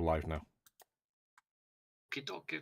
live now. Okie-dokie.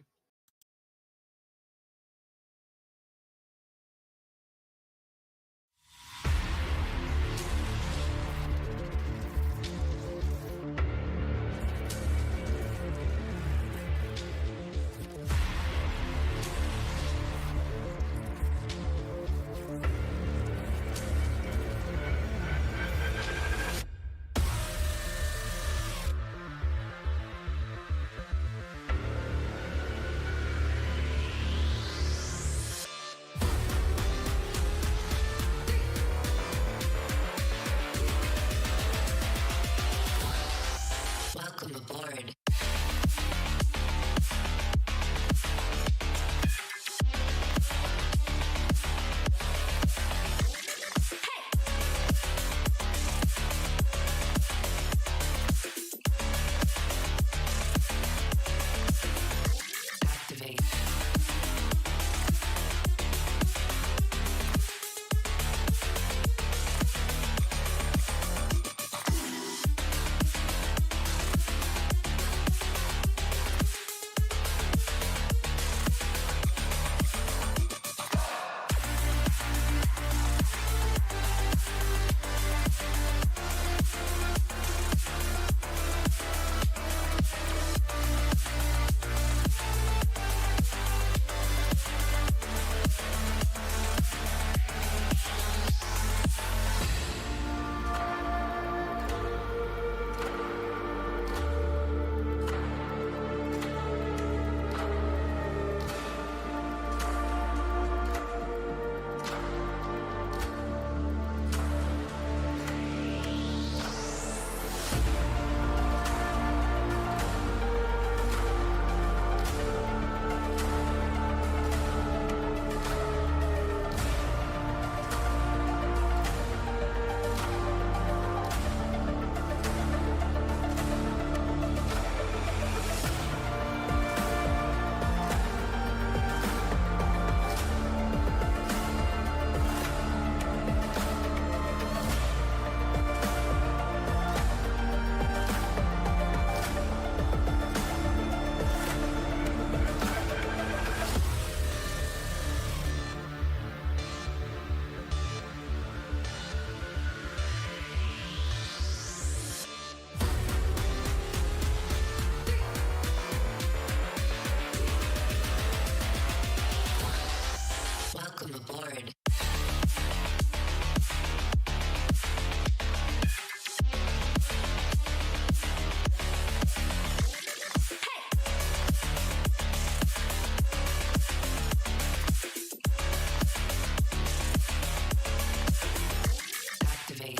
Welcome aboard. Activate. Welcome aboard. Activate.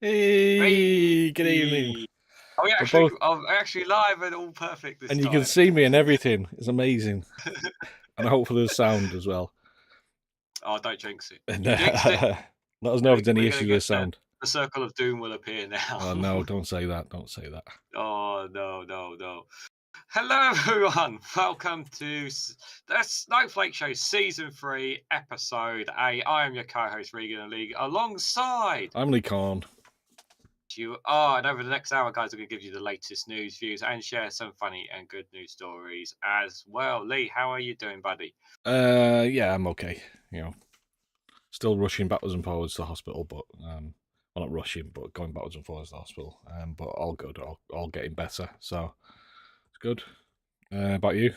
Hey, good evening. Are we We're actually, both- are we actually live and all perfect this And you time? can see me and everything. It's amazing. And hopefully the sound as well. Oh, don't jinx it. And, You jinxed it. let us know if there's any We're gonna issues get with sound. the circle of doom will appear now. Oh no, don't say that. Don't say that. Oh no. Hello everyone. Welcome to the Snowflake Show Season 3, Episode 8. I am your co-host Reganelite Links alongside I'm Lee Corn. you are, and over the next hour, guys, I'm going to give you the latest news, views, and share some funny and good news stories as well. Lee, how are you doing, buddy? Yeah, I'm okay. Still rushing backwards and forwards to the hospital, but well, not rushing, but going backwards and forwards to the hospital. But all good, all getting better. So it's good. About you?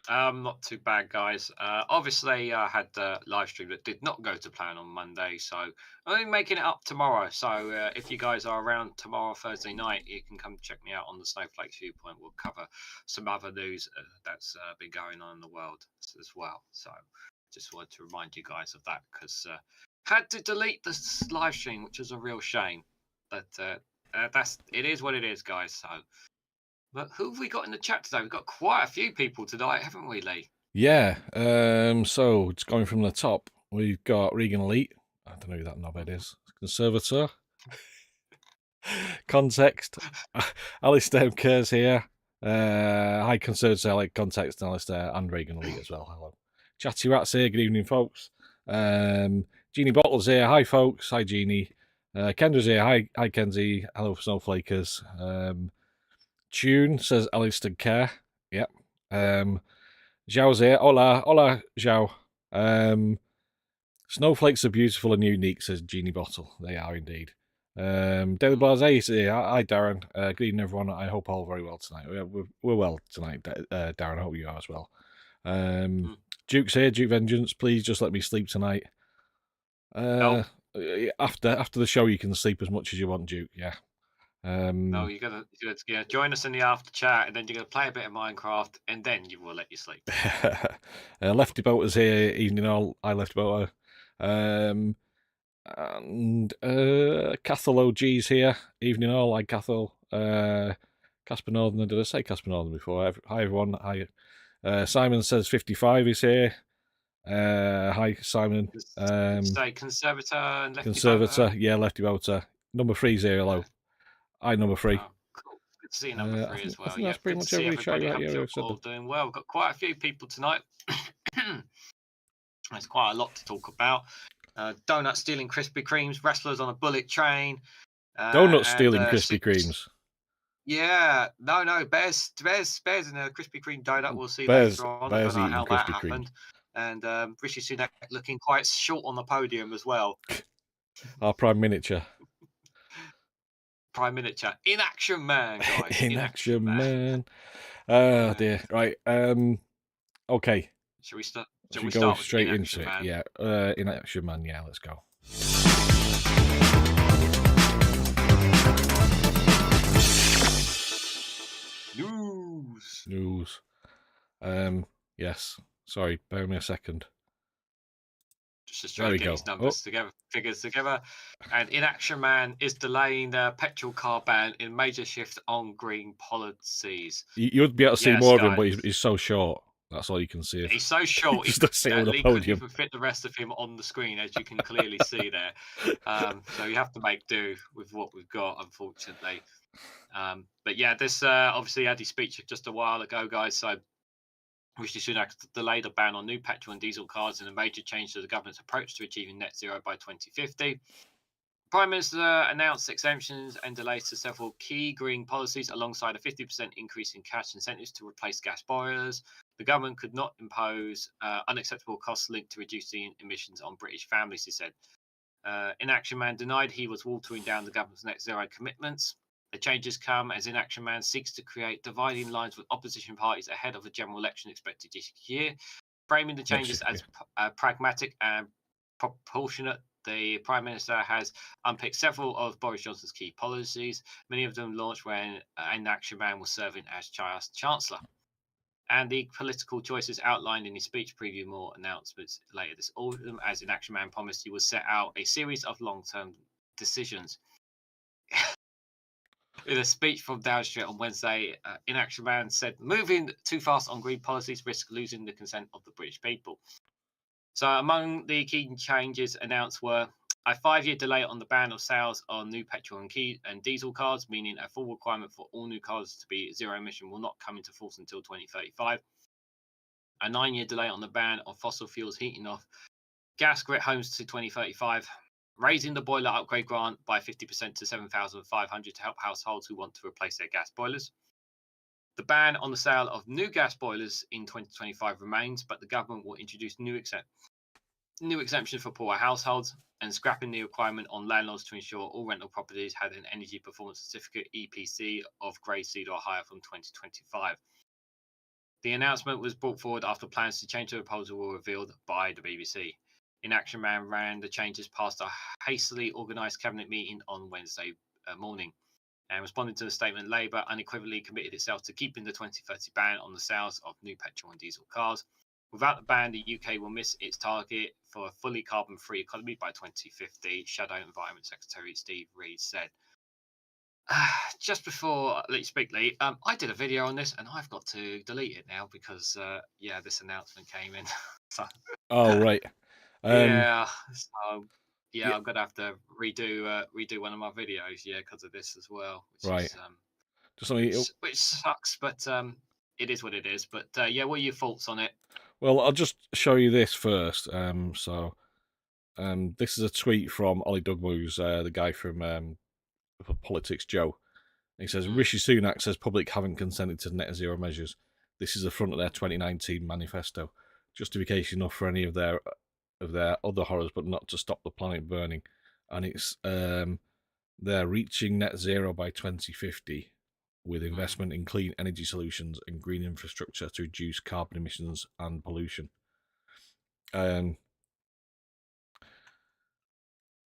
Not too bad, guys. Obviously, I had the live stream that did not go to plan on Monday, so I'm only making it up tomorrow. So if you guys are around tomorrow, Thursday night, you can come check me out on the Snowflake Viewpoint. We'll cover some other news that's been going on in the world as well. So just wanted to remind you guys of that because had to delete the live stream, which was a real shame. But it is what it is, guys. So. But who have we got in the chat today? We've got quite a few people tonight, haven't we, Lee? Yeah. So it's going from the top. We've got Reganelite. I don't know who that knobhead is. Conservator. Context. Alistair Kerr's here. Hi, Conservator. I like Context, Alistair, and Reganelite as well. Hello. Chatty Rats here. Good evening, folks. Jeannie Bottles here. Hi, folks. Hi, Jeannie. Kendra's here. Hi, Kenzie. Hello, Snowflakers. Tune says Alistair Kerr. Yep. Zhao's here. Hola, Zhao. Snowflakes are beautiful and unique, says Jeannie Bottle. They are indeed. Daily Blase is here. Hi, Darren. Good evening, everyone. I hope all very well tonight. We're well tonight, Darren. I hope you are as well. Duke's here. Duke Vengeance. Please just let me sleep tonight. After the show, you can sleep as much as you want, Duke. Yeah. No, you're gonna join us in the after chat, and then you're gonna play a bit of Minecraft, and then you will let you sleep. Lefty Boater's here. Evening all. I Lefty Boater. And Cathal OG's here. Evening all. Hi Cathal. Casper Northern. Did I say Casper Northern before? Hi everyone. Hi. Simon says 55 is here. Hi Simon. Say Conservator and Lefty Conservator. Boater. Yeah, Lefty Boater. Number 3's here. Hello. Hi, number 3. Oh, cool. Good to see number 3 as well. I think that's pretty much everybody. All doing well. We've got quite a few people tonight. There's quite a lot to talk about. Doughnut stealing Krispy Kremes, wrestlers on a bullet train. Doughnut stealing Krispy Kremes. Yeah, no, Bears in a Krispy Kreme donut. We'll see Bears, later on. Bears I don't know eating how that Krispy happened. And Rishi Sunak looking quite short on the podium as well. Our prime miniature. Prime miniature. In action man, guys. In action man. Oh dear. Right. Okay. Should we start? Should we go straight into it? Yeah. In action man. Yeah. Let's go. News. Yes. Sorry. Bear with me a second. Just trying to get his numbers together, figures together. And In Action Man is delaying the petrol car ban in major shift on green policies. You'd be able to see more of him, but he's so short. That's all you can see. He's so short. Just to on the podium. Couldn't even fit the rest of him on the screen, as you can clearly see there. So you have to make do with what we've got, unfortunately. But yeah, this obviously had his speech just a while ago, guys. So Rishi Sunak delayed a ban on new petrol and diesel cars in a major change to the government's approach to achieving net zero by 2050. Prime Minister announced exemptions and delays to several key green policies alongside a 50% increase in cash incentives to replace gas boilers. The government could not impose unacceptable costs linked to reducing emissions on British families, he said. In Action Man denied he was watering down the government's net zero commitments. The changes come as In Action Man seeks to create dividing lines with opposition parties ahead of a general election expected this year. Framing the changes as pragmatic and proportionate, the Prime Minister has unpicked several of Boris Johnson's key policies, many of them launched when In Action Man was serving as Chancellor. And the political choices outlined in his speech preview more announcements later this autumn, as In Action Man promised he would set out a series of long-term decisions. In a speech from Downing Street on Wednesday, In Action Man said, moving too fast on green policies risks losing the consent of the British people. So among the key changes announced were a 5-year delay on the ban of sales on new petrol and diesel cars, meaning a full requirement for all new cars to be zero emission will not come into force until 2035. A 9-year delay on the ban of fossil fuels heating off gas grid homes to 2035. Raising the boiler upgrade grant by 50% to 7,500 to help households who want to replace their gas boilers. The ban on the sale of new gas boilers in 2025 remains, but the government will introduce new exemptions for poor households and scrapping the requirement on landlords to ensure all rental properties had an energy performance certificate EPC of grade C or higher from 2025. The announcement was brought forward after plans to change the proposal were revealed by the BBC. Inaction Man ran the changes past a hastily organised cabinet meeting on Wednesday morning. And responding to the statement, Labour unequivocally committed itself to keeping the 2030 ban on the sales of new petrol and diesel cars. Without the ban, the UK will miss its target for a fully carbon-free economy by 2050, Shadow Environment Secretary Steve Reed said. Just before I let you speak, Lee, I did a video on this and I've got to delete it now because, this announcement came in. So, Oh, right. yeah, so Yeah, I'm gonna have to redo one of my videos, because of this as well, which right. is Just let me. which sucks, but it is what it is. But what are your thoughts on it? Well, I'll just show you this first. This is a tweet from Ollie Dougmoose, the guy from Politics Joe. He says Mm, Rishi Sunak says public haven't consented to net zero measures. This is the front of their 2019 manifesto. Justification enough for any of their other horrors, but not to stop the planet burning. And it's they're reaching net zero by 2050 with mm. investment in clean energy solutions and green infrastructure to reduce carbon emissions and pollution.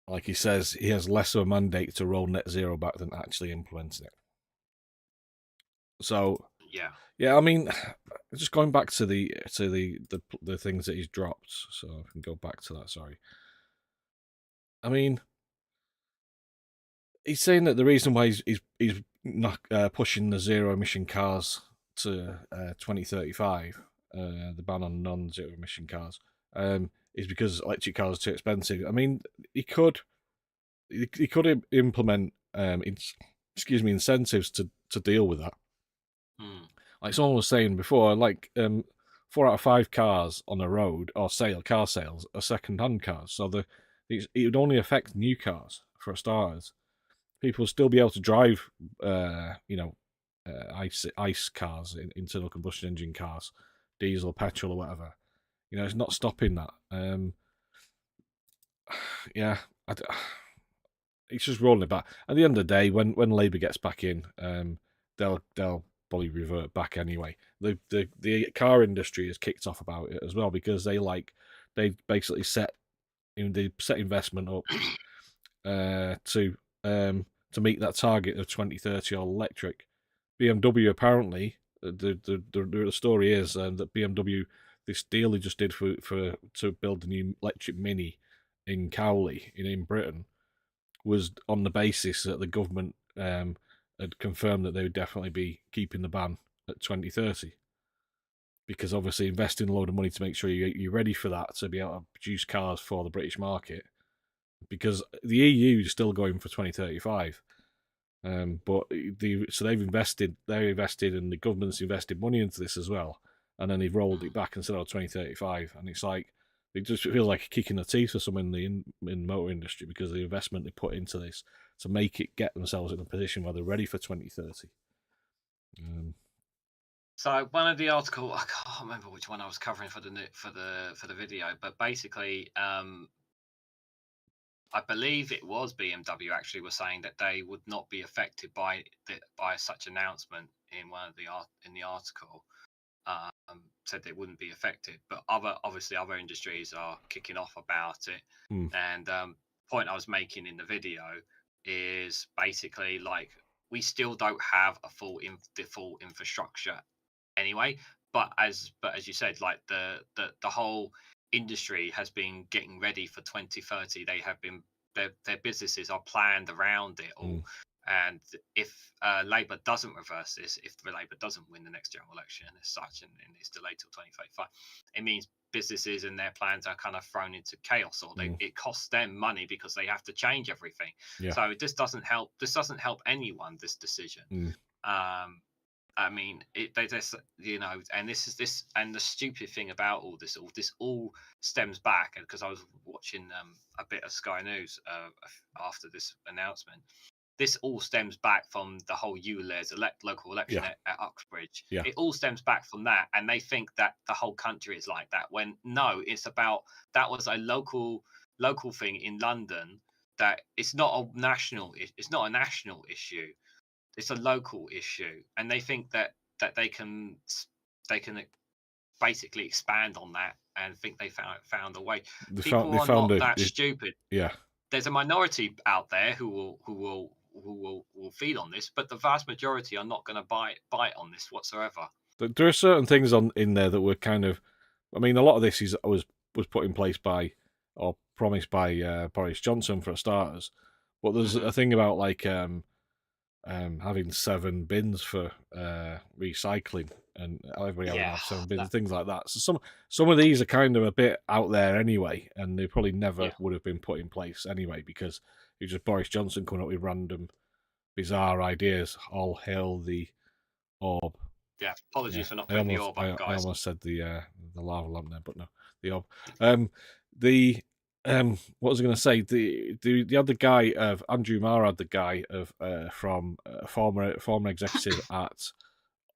Like he says, he has less of a mandate to roll net zero back than actually implementing it. So Yeah, I mean, just going back to the things that he's dropped. So I can go back to that. Sorry. I mean, he's saying that the reason why he's not pushing the zero emission cars to 2035, the ban on non-zero emission cars, is because electric cars are too expensive. I mean, he could implement incentives to deal with that. mm, Like someone was saying before, like 4 out of 5 cars on a road or car sales are second-hand cars. So it would only affect new cars for starters. People will still be able to drive, ice cars, internal combustion engine cars, diesel, petrol, or whatever. It's not stopping that. Yeah, it's just rolling it back. At the end of the day, when Labour gets back in, they'll probably revert back anyway. The car industry has kicked off about it as well because they basically set investment up to meet that target of 2030 all electric. BMW apparently the story is that BMW, this deal they just did to build a new electric Mini in Cowley in Britain was on the basis that the government had confirmed that they would definitely be keeping the ban at 2030. Because obviously investing a load of money to make sure you're ready for that to be able to produce cars for the British market. Because the EU is still going for 2035. But they've invested, and the government's invested money into this as well. And then they've rolled it back instead of 2035. And it's like, it just feels like a kick in the teeth for some in the motor industry because of the investment they put into this to make it get themselves in a position where they're ready for 2030. So one of the article, I can't remember which one I was covering for the video, but basically, I believe it was BMW actually was saying that they would not be affected by such announcement in in the article. Said they wouldn't be affected, but other industries are kicking off about it. And point I was making in the video is basically like we still don't have a full infrastructure anyway. But as you said, like the whole industry has been getting ready for 2030. They have been their businesses are planned around it all. And if Labour doesn't reverse this, if the Labour doesn't win the next general election as such, and it's delayed till 2035, it means businesses and their plans are kind of thrown into chaos, or it costs them money because they have to change everything. Yeah. So this doesn't help. This doesn't help anyone. This decision. I mean, they just, and and the stupid thing about all this all stems back, because I was watching a bit of Sky News after this announcement. This all stems back from the whole ULEZ local election at Uxbridge. Yeah. It all stems back from that, and they think that the whole country is like that. When no, it's about that was a local thing in London. That it's not a national. It's not a national issue. It's a local issue, and they think that they can basically expand on that and think they found a way. People are not that stupid. Yeah. There's a minority out there who will feed on this, but the vast majority are not going to bite on this whatsoever. There are certain things in there that were kind of, I mean, a lot of this was put in place by or promised by Boris Johnson for starters, but there's a thing about like having 7 bins for recycling, and everybody having to have 7 bins and things like that. So some of these are kind of a bit out there anyway, and they probably never would have been put in place anyway, because it was just Boris Johnson coming up with random bizarre ideas. All hail the orb. Yeah, apologies for not putting the orb up, guys. I almost said the lava lamp there, but no, the orb. What was I going to say? The other guy of Andrew Marr had the guy of from former executive at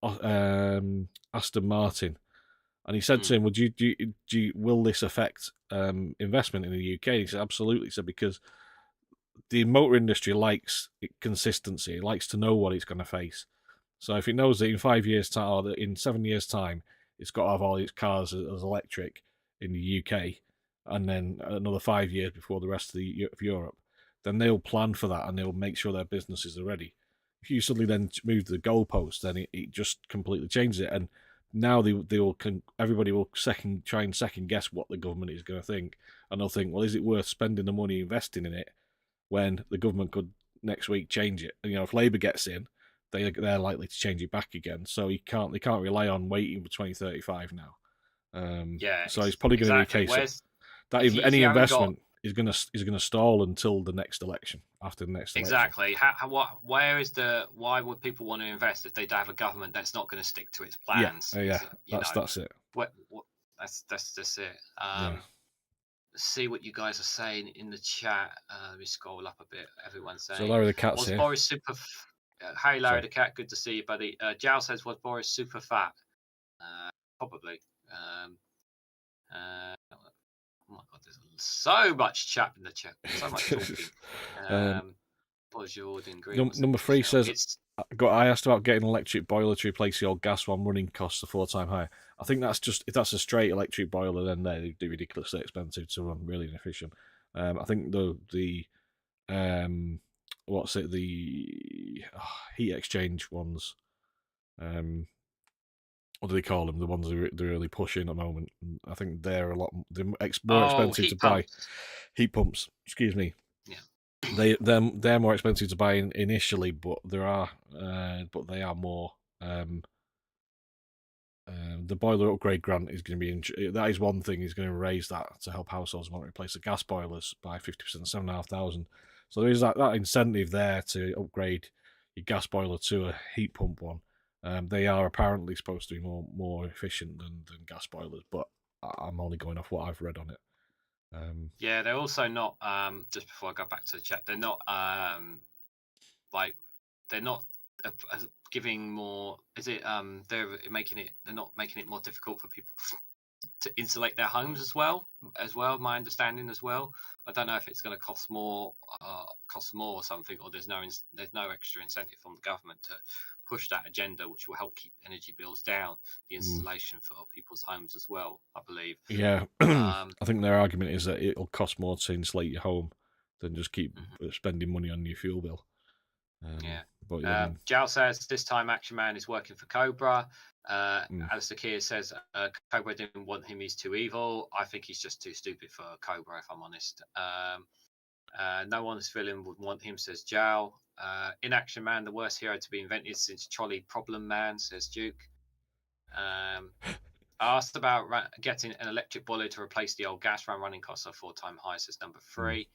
Aston Martin, and he said to him, "Would will this affect investment in the UK?" He said, "Absolutely." He said, because the motor industry likes consistency. It likes to know what it's going to face. So if it knows that in 5 years' time or in 7 years' time, it's got to have all its cars as electric in the UK, and then another 5 years before the rest of Europe, then they'll plan for that and they'll make sure their businesses are ready. If you suddenly then move the goalpost, then it just completely changes it. And now everybody will try and second guess what the government is going to think, and they'll think, well, is it worth spending the money investing in it when the government could next week change it? And, if Labour gets in, they're likely to change it back again. So they can't rely on waiting for 2035 now. So it's probably going to be a case that any investment is going to stall until the next election, after the next election. Exactly. Why would people want to invest if they don't have a government that's not going to stick to its plans? Yeah. That's it. That's just it. Let's see what you guys are saying in the chat. Let me scroll up a bit. Everyone's saying. So Larry the Cat's here. Boris super? Hey Larry the Cat, good to see you, buddy. Jal says, was Boris super fat? Probably. Oh my god, there's so much chat in the chat. So much talking. Number 3 says, I asked about getting an electric boiler to replace the old gas one. Running costs are 4 times higher. I think that's just, if that's a straight electric boiler, then they're ridiculously expensive to run, really inefficient. I think the heat exchange ones, what do they call them? The ones they're really pushing at the moment. I think they're more expensive to buy. Heat pumps, excuse me. Yeah, they're more expensive to buy initially, but they are more. The boiler upgrade grant is going to be that is one thing. Is going to raise that to help households want to replace the gas boilers by 50%, 7,500. So there is that incentive there to upgrade your gas boiler to a heat pump one. They are apparently supposed to be more efficient than gas boilers, but I'm only going off what I've read on it. Yeah, they're also not. Just before I go back to the chat, they're not they're not giving more. Is it? They're not making it more difficult for people to insulate their homes as well. My understanding as well. I don't know if it's going to cost more or something, or there's no extra incentive from the government to push that agenda, which will help keep energy bills down, the installation for people's homes as well, I believe. Yeah, I think their argument is that it'll cost more to insulate your home than just keep spending money on your fuel bill. Jal says, this time Action Man is working for Cobra. Alistair Keir says, Cobra didn't want him, he's too evil. I think he's just too stupid for Cobra, if I'm honest. No one's villain would want him, says Jow. Inaction Man, the worst hero to be invented since Trolley Problem Man, says Duke. Asked about getting an electric boiler to replace the old gas run. Running costs are 4-time high, says number 3.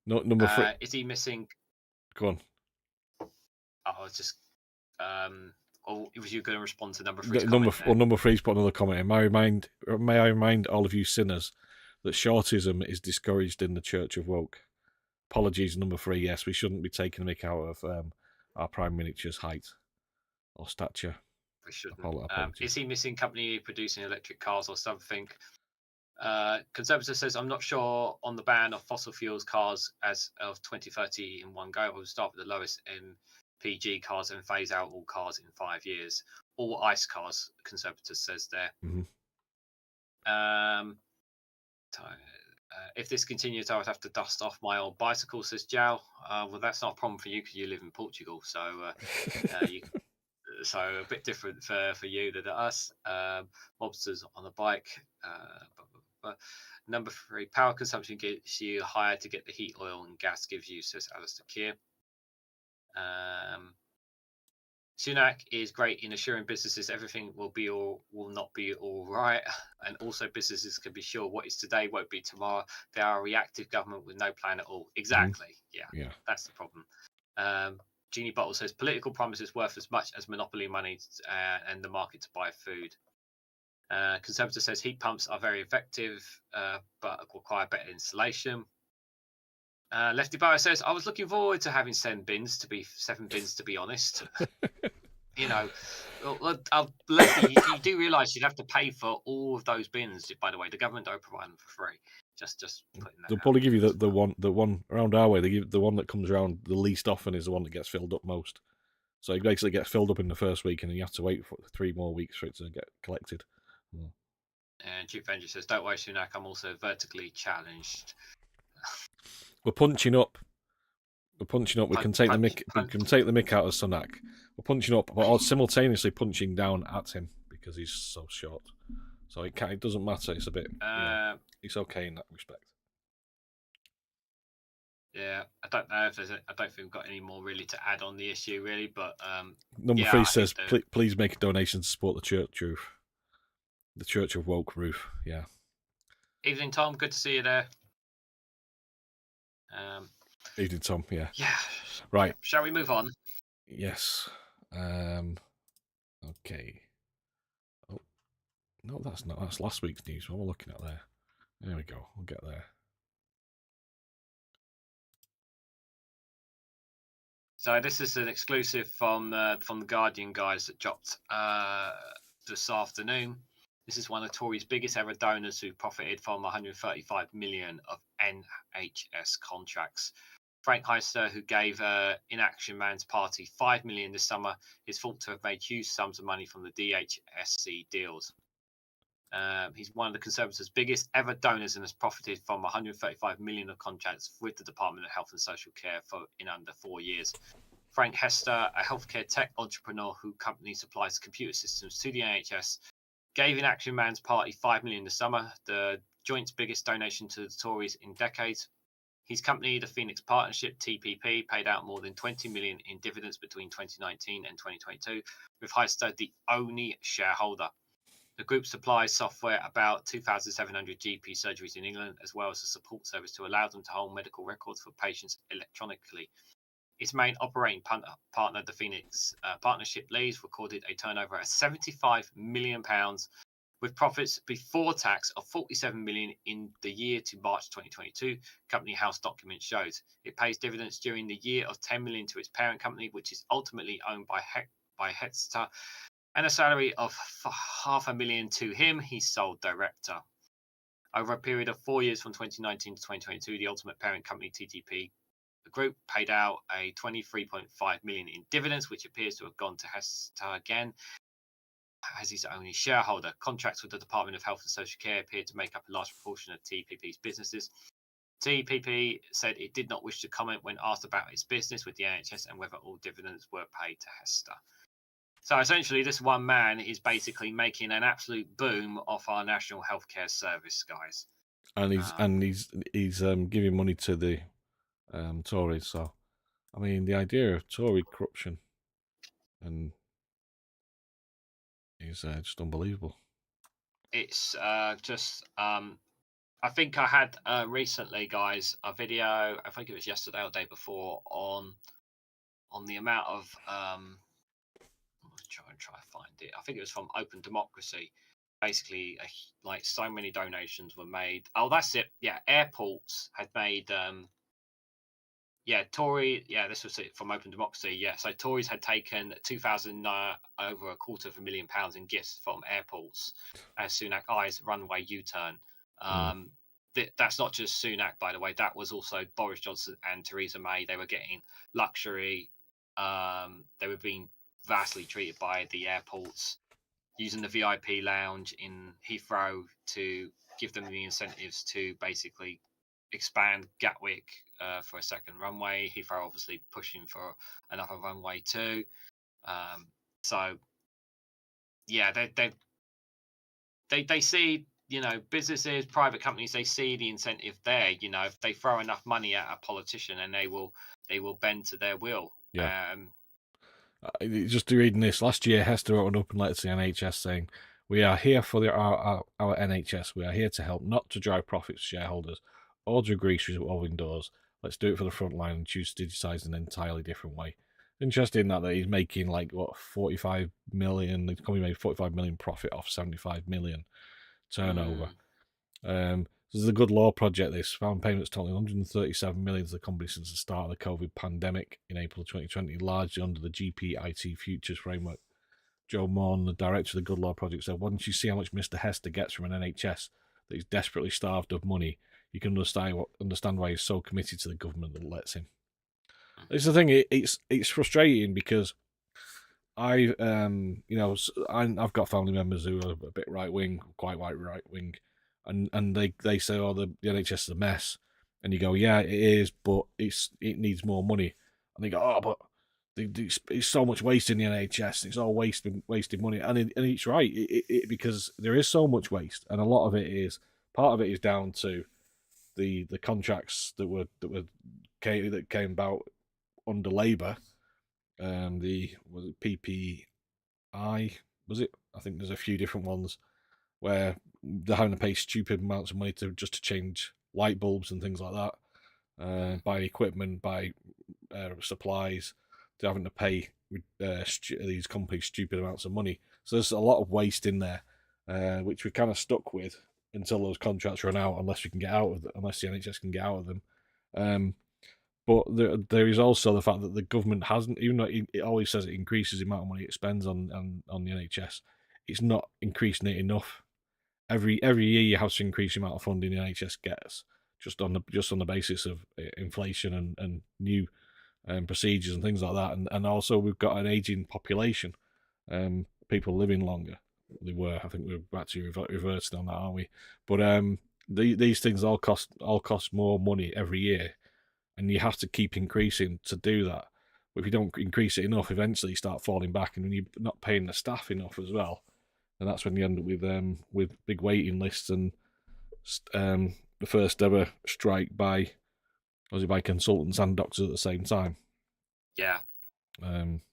No, number 3. Is he missing? Go on. I was just. Or was you going to respond to number 3's Number comment? Number 3's put another comment in. May I remind all of you sinners that shortism is discouraged in the Church of Woke. Apologies, number 3. Yes, we shouldn't be taking the mick out of our Prime Minister's height or stature. We shouldn't. Is he missing company producing electric cars or something? Conservative says, I'm not sure on the ban of fossil fuels cars as of 2030 in one go. We'll start with the lowest MPG cars and phase out all cars in 5 years. All ICE cars, Conservative says there. If this continues, I would have to dust off my old bicycle, says Jow. Well, that's not a problem for you because you live in Portugal. So so a bit different for you than us. Mobsters on a bike. Number 3, power consumption gets you higher to get the heat, oil and gas gives you, says Alistair Keir. Sunak is great in assuring businesses everything will not be all right, and also businesses can be sure what is today won't be tomorrow. They are a reactive government with no plan at all. Exactly. Yeah. That's the problem. Jeannie Bottle says political promises worth as much as monopoly money and the market to buy food. Conservative says heat pumps are very effective, but require better insulation. Lefty Barrow says, I was looking forward to having 7 bins, to be honest. You know, Lefty, you do realise you'd have to pay for all of those bins. By the way, the government don't provide them for free. Just putting that. They'll probably give you the one around our way. They give the one that comes around the least often is the one that gets filled up most. So it basically gets filled up in the first week, and then you have to wait for 3 more weeks for it to get collected. And Duke Avenger says, don't worry, Sunak, I'm also vertically challenged. We're punching up. We can take the mick. We can take the mick out of Sunak. We're punching up, but simultaneously punching down at him because he's so short. So it doesn't matter. It's a bit. It's okay in that respect. Yeah, I don't know if I don't think we've got any more really to add on the issue, really. But number 3 says, please make a donation to support the Church of Woke Roof. Yeah. Evening, Tom. Good to see you there. Evening, Tom. Yeah. Yeah. Right. Shall we move on? Yes. Okay. Oh, no, that's not. That's last week's news. What we're looking at there. There we go. We'll get there. So this is an exclusive from the Guardian guys that dropped this afternoon. This is one of Tories' biggest ever donors who profited from 135 million of NHS contracts. Frank Heister, who gave Inaction Man's party 5 million this summer, is thought to have made huge sums of money from the DHSC deals. He's one of the Conservatives' biggest ever donors and has profited from 135 million of contracts with the Department of Health and Social Care in under 4 years. Frank Hester, a healthcare tech entrepreneur whose company supplies computer systems to the NHS, gave Inaction Man's party 5 million this summer, the joint's biggest donation to the Tories in decades. His company, the Phoenix Partnership, TPP, paid out more than 20 million in dividends between 2019 and 2022, with Heister the only shareholder. The group supplies software about 2,700 GP surgeries in England, as well as a support service to allow them to hold medical records for patients electronically. Its main operating partner, the Phoenix Partnership, Leeds, recorded a turnover of £75 million, with profits before tax of 47 million in the year to March 2022. Company house document shows it pays dividends during the year of 10 million to its parent company, which is ultimately owned by Hester, and a salary of £500,000 to him, his sole director. Over a period of 4 years from 2019 to 2022, the ultimate parent company, TTP Group, paid out a 23.5 million in dividends, which appears to have gone to Hester again as his only shareholder. Contracts with the Department of Health and Social Care appear to make up a large proportion of TPP's businesses. TPP said it did not wish to comment when asked about its business with the NHS and whether all dividends were paid to Hester. So essentially, this one man is basically making an absolute boom off our national healthcare service, guys. And he's giving money to the Tories. So, I mean, the idea of Tory corruption and is just unbelievable. It's just I think I had recently, guys, a video. I think it was yesterday or the day before on the amount of try to find it. I think it was from Open Democracy. Basically, like so many donations were made. Oh, that's it. Yeah, airports had made. Tory. Yeah, this was it from Open Democracy. Yeah, so Tories had taken 2,000 over £250,000 in gifts from airports as Sunak eyes runway U-turn. That's not just Sunak, by the way. That was also Boris Johnson and Theresa May. They were getting luxury. They were being vastly treated by the airports, using the VIP lounge in Heathrow to give them the incentives to basically expand Gatwick for a second runway. Heathrow obviously pushing for another runway too. So yeah, they see, businesses, private companies, they see the incentive there. If they throw enough money at a politician, and they will bend to their will. Yeah. Just reading this, last year Hester wrote an open letter to the NHS saying, "We are here for our NHS. We are here to help, not to drive profits to shareholders or to grease revolving doors. Let's do it for the front line and choose to digitise in an entirely different way." Interesting that he's making 45 million. He's probably made 45 million profit off 75 million turnover. This is a good law project. This found payments totaling 137 million to the company since the start of the COVID pandemic in April 2020, largely under the GPIT Futures framework. Joe Morn, the director of the Good Law Project, said, "Once you see how much Mr. Hester gets from an NHS that he's desperately starved of money, you can understand why he's so committed to the government that lets him." It's the thing. It's frustrating because I've got family members who are a bit right wing, quite right wing, and they say, "Oh, the NHS is a mess," and you go, "Yeah, it is, but it needs more money," and they go, "Oh, but it's so much waste in the NHS. It's all wasting money," and it's right, because there is so much waste, and a lot of it is part of it is down to the contracts that came about under Labour. Was it PPI? Was it? I think there's a few different ones where they're having to pay stupid amounts of money to change light bulbs and things like that, buy equipment, buy supplies. They're having to pay these companies stupid amounts of money. So there's a lot of waste in there, which we're kind of stuck with until those contracts run out, unless the NHS can get out of them. But there is also the fact that the government hasn't, even though it always says it increases the amount of money it spends on the NHS, it's not increasing it enough. Every year you have to increase the amount of funding the NHS gets, just on the basis of inflation and new procedures and things like that. And also we've got an aging population, people living longer. I think we're actually reversing on that, aren't we? But these things all cost more money every year, and you have to keep increasing to do that. But if you don't increase it enough, eventually you start falling back, and when you're not paying the staff enough as well, and that's when you end up with big waiting lists and the first ever strike by consultants and doctors at the same time. Yeah.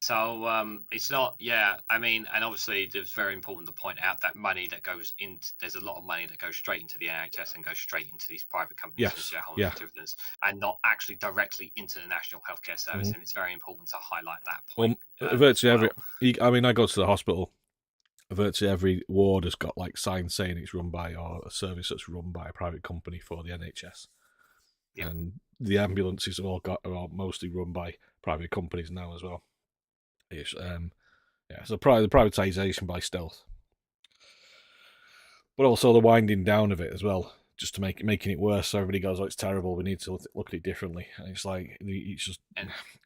So it's not. Yeah, I mean, and obviously it's very important to point out that money that goes into, there's a lot of money that goes straight into the NHS and goes straight into these private companies and shareholder dividends, and not actually directly into the National Healthcare Service. And it's very important to highlight that point. Virtually I go to the hospital. Virtually every ward has got signs saying it's run by, or a service that's run by, a private company for the NHS. Yep. And the ambulances are mostly run by private companies now as well. It's so the privatisation by stealth, but also the winding down of it as well, just to making it worse. So everybody goes, "Oh, it's terrible. We need to look at it differently." And it's just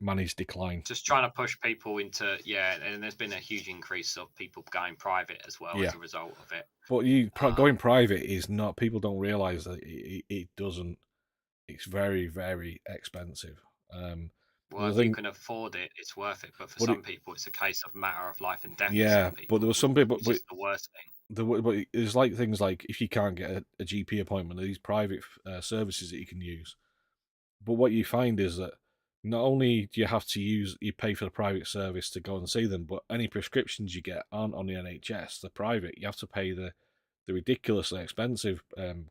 money's decline. Just trying to push people into and there's been a huge increase of people going private as well as a result of it. But going private is not. People don't realise that it doesn't. It's very, very expensive. Well, if you can afford it, it's worth it. But for some people, it's a case of matter of life and death. Yeah, but there were some people. It's the worst thing. But there's things like if you can't get a GP appointment, these private services that you can use. but what you find is that not only do you have to you pay for the private service to go and see them, but any prescriptions you get aren't on the NHS, they're private. You have to pay the ridiculously expensive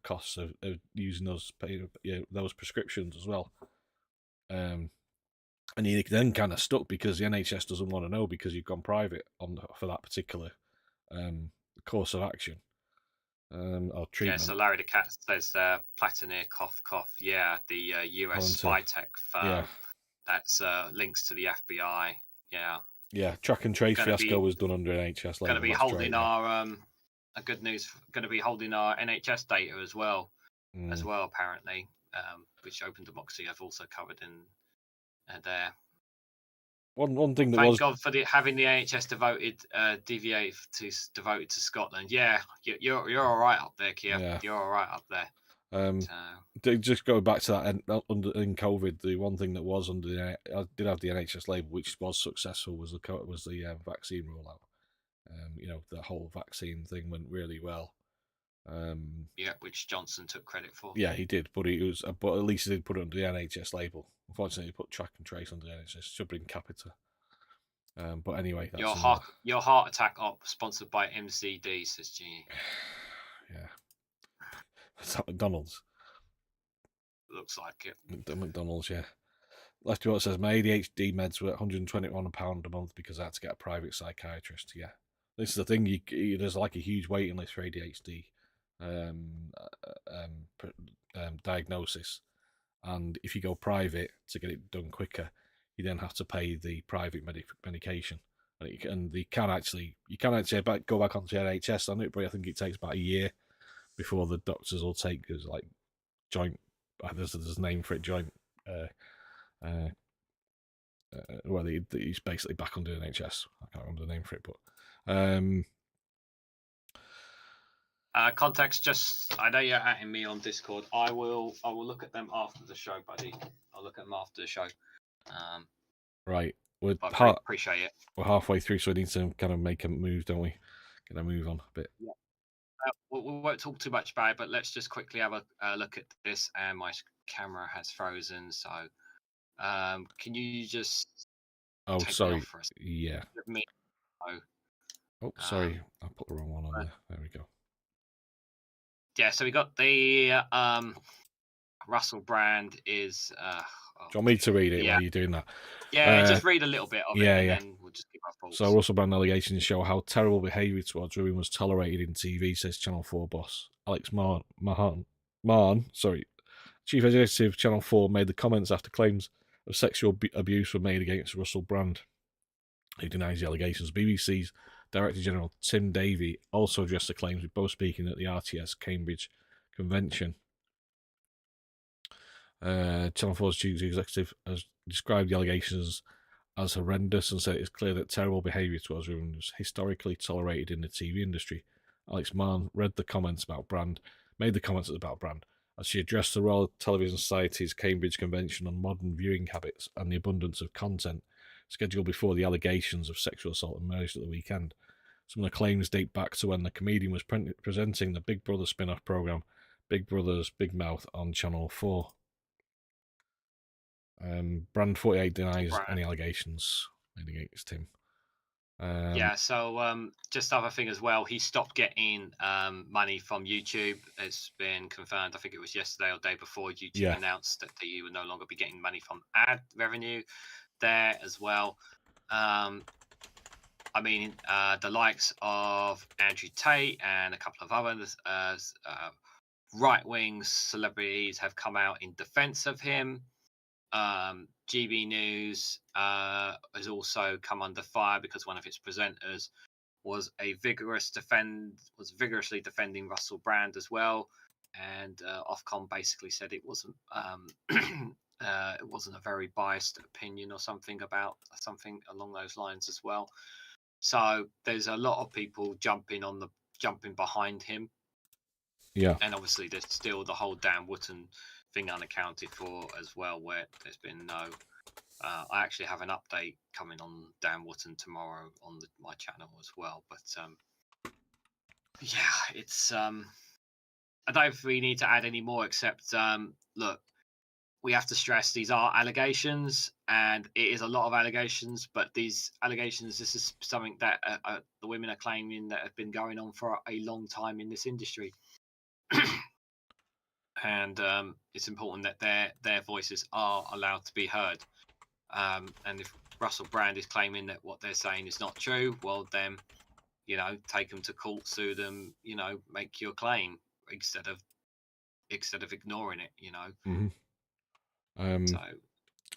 costs of using those prescriptions as well. And you're then kind of stuck because the NHS doesn't want to know because you've gone private for that particular course of action or treatment. Yeah, so Larry the Cat says Platineer cough cough. Yeah, the US spy tech firm that's links to the FBI. Yeah. Yeah, track and trace fiasco was done under NHS. Going to be holding our good news. Going to be holding our NHS data as well, apparently, which Open Democracy have also covered in there. One thing that Thank God for having the NHS devoted to Scotland. Yeah, you're all right up there, Kia. Yeah. You're all right up there. Just go back to that in COVID, the one thing that was under I did have the NHS label, which was successful, was the vaccine rollout. The whole vaccine thing went really well. Which Johnson took credit for. Yeah, he did, but at least he did put it under the NHS label. Unfortunately, he put track and trace under the NHS. Should bring Capita. But anyway, that's your heart attack op sponsored by MCD, says Jeannie. Yeah, is that McDonald's? Looks like it. McDonald's, yeah. Lefty Watt says my ADHD meds were £121 a month because I had to get a private psychiatrist. Yeah, this is the thing. There's like a huge waiting list for ADHD diagnosis, and if you go private to get it done quicker, you then have to pay the private medication, and you can actually go back onto the NHS on it, but I think it takes about a year before the doctors will take like joint. There's a name for it, joint. Well, he's basically back under the NHS. I can't remember the name for it, but context. Just I know you're atting me on Discord. I will look at them after the show, buddy. I'll look at them after the show. Right, appreciate it. We're halfway through, so we need to kind of make a move, don't we? Get a move on a bit. Yeah. We won't talk too much about it, but let's just quickly have a look at this. And my camera has frozen, so can you just? Oh, sorry. Yeah. Oh, sorry. I put the wrong one on there. There we go. Yeah, so we got the Russell Brand is. Do you want me to read it while you're doing that? Yeah, just read a little bit of it, and then we'll just give our thoughts. So Russell Brand allegations show how terrible behaviour towards women was tolerated in TV, says Channel 4 boss Alex Mahon. Chief Executive of Channel 4 made the comments after claims of sexual abuse were made against Russell Brand, who denies the allegations. BBC's Director General Tim Davie also addressed the claims, with both speaking at the RTS Cambridge convention. Channel 4's Chief Executive has described the allegations as horrendous and said it is clear that terrible behaviour towards women was historically tolerated in the TV industry. Alex Mahon made the comments about Brand as she addressed the Royal Television Society's Cambridge Convention on modern viewing habits and the abundance of content scheduled before the allegations of sexual assault emerged at the weekend. Some of the claims date back to when the comedian was presenting the Big Brother spin-off programme Big Brother's Big Mouth on Channel 4. Brand 48 denies any allegations made against him. So just other thing as well, he stopped getting money from YouTube. It's been confirmed, I think it was yesterday or the day before, YouTube announced that he would no longer be getting money from ad revenue there as well. The likes of Andrew Tate and a couple of others right-wing celebrities have come out in defense of him. GB News has also come under fire because one of its presenters was vigorously defending Russell Brand as well, and Ofcom basically said it wasn't it wasn't a very biased opinion or something along those lines as well. So there's a lot of people jumping behind him. Yeah, and obviously there's still the whole Dan Wootton thing unaccounted for as well, where there's been no. I actually have an update coming on Dan Wootton tomorrow on my channel as well. But it's. I don't think we need to add any more, except look, we have to stress these are allegations, and it is a lot of allegations. But these allegations, this is something that the women are claiming that have been going on for a long time in this industry. And it's important that their voices are allowed to be heard. And if Russell Brand is claiming that what they're saying is not true, well then, take them to court, sue them, make your claim instead of ignoring it. Mm-hmm. So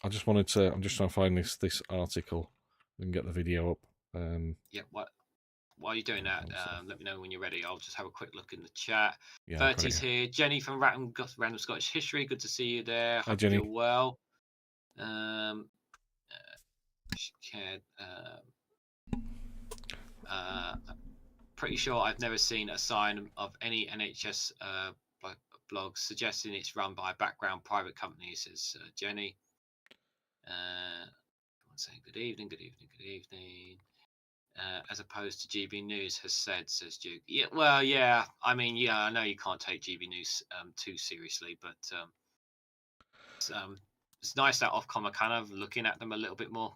I just wanted to. I'm just trying to find this article and get the video up. Yeah. While you're doing that, let me know when you're ready. I'll just have a quick look in the chat. Yeah, 30's here. Jenny from Random Scottish History. Good to see you there. Hi, Hope Jenny. you're well. Pretty sure I've never seen a sign of any NHS blogs suggesting it's run by a background private company, says Jenny. Saying good evening. As opposed to GB News has said, says Duke. Yeah, well, yeah. I mean, yeah, I know you can't take GB News too seriously, but it's nice that Ofcom are kind of looking at them a little bit more.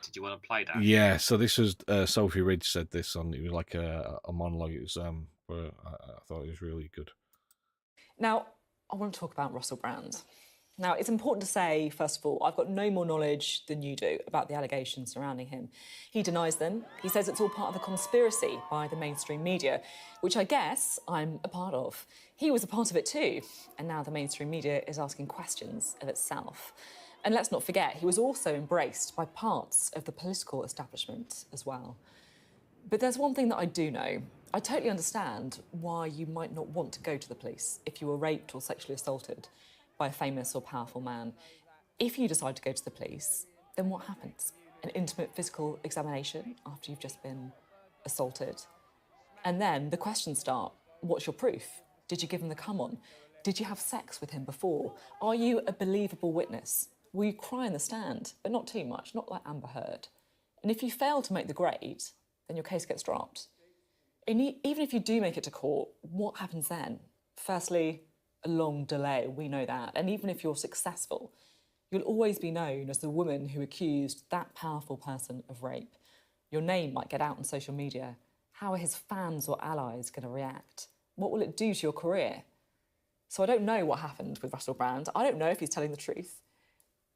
Did you want to play that? Yeah. So this was Sophie Ridge said this on. It was like a monologue. It was where I thought it was really good. Now, I want to talk about Russell Brand. Now, it's important to say, first of all, I've got no more knowledge than you do about the allegations surrounding him. He denies them. He says it's all part of a conspiracy by the mainstream media, which I guess I'm a part of. He was a part of it too, and now the mainstream media is asking questions of itself. And let's not forget, he was also embraced by parts of the political establishment as well. But there's one thing that I do know. I totally understand why you might not want to go to the police if you were raped or sexually assaulted by a famous or powerful man. If you decide to go to the police, then what happens? An intimate physical examination after you've just been assaulted. And then the questions start. What's your proof? Did you give him the come on? Did you have sex with him before? Are you a believable witness? Will you cry in the stand? But not too much, not like Amber Heard. And if you fail to make the grade, then your case gets dropped. And even if you do make it to court, what happens then? Firstly, a long delay, we know that. And even if you're successful, you'll always be known as the woman who accused that powerful person of rape. Your name might get out on social media. How are his fans or allies going to react? What will it do to your career? So I don't know what happened with Russell Brand. I don't know if he's telling the truth.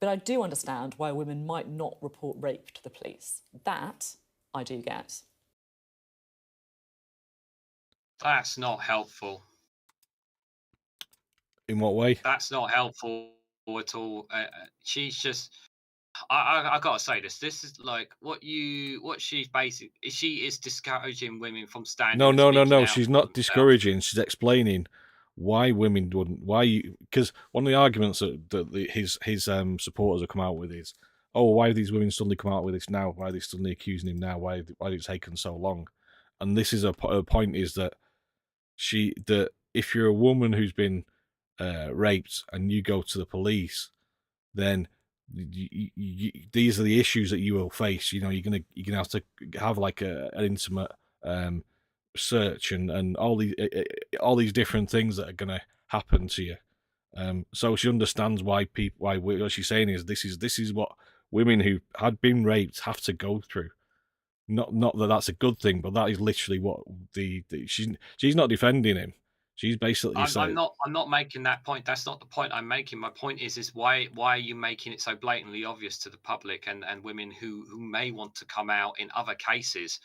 But I do understand why women might not report rape to the police. That I do get. That's not helpful. In what way? That's not helpful at all. She's just. I gotta say this. This is like what she's basically. She is discouraging women from standing. No. She's not discouraging. She's explaining why women wouldn't. Why you? Because one of the arguments that his supporters have come out with is, oh, why have these women suddenly come out with this now? Why are they suddenly accusing him now? Why did it taken so long? And this is her point is that if you're a woman who's been raped and you go to the police, then these are the issues that you will face. You're gonna have to have like an intimate search and all these different things that are gonna happen to you. So she understands why what she's saying is this is what women who had been raped have to go through. Not that that's a good thing, but that is literally what she's not defending him. She's basically saying, I'm not making that point. That's not the point I'm making. My point is why are you making it so blatantly obvious to the public and women who may want to come out in other cases?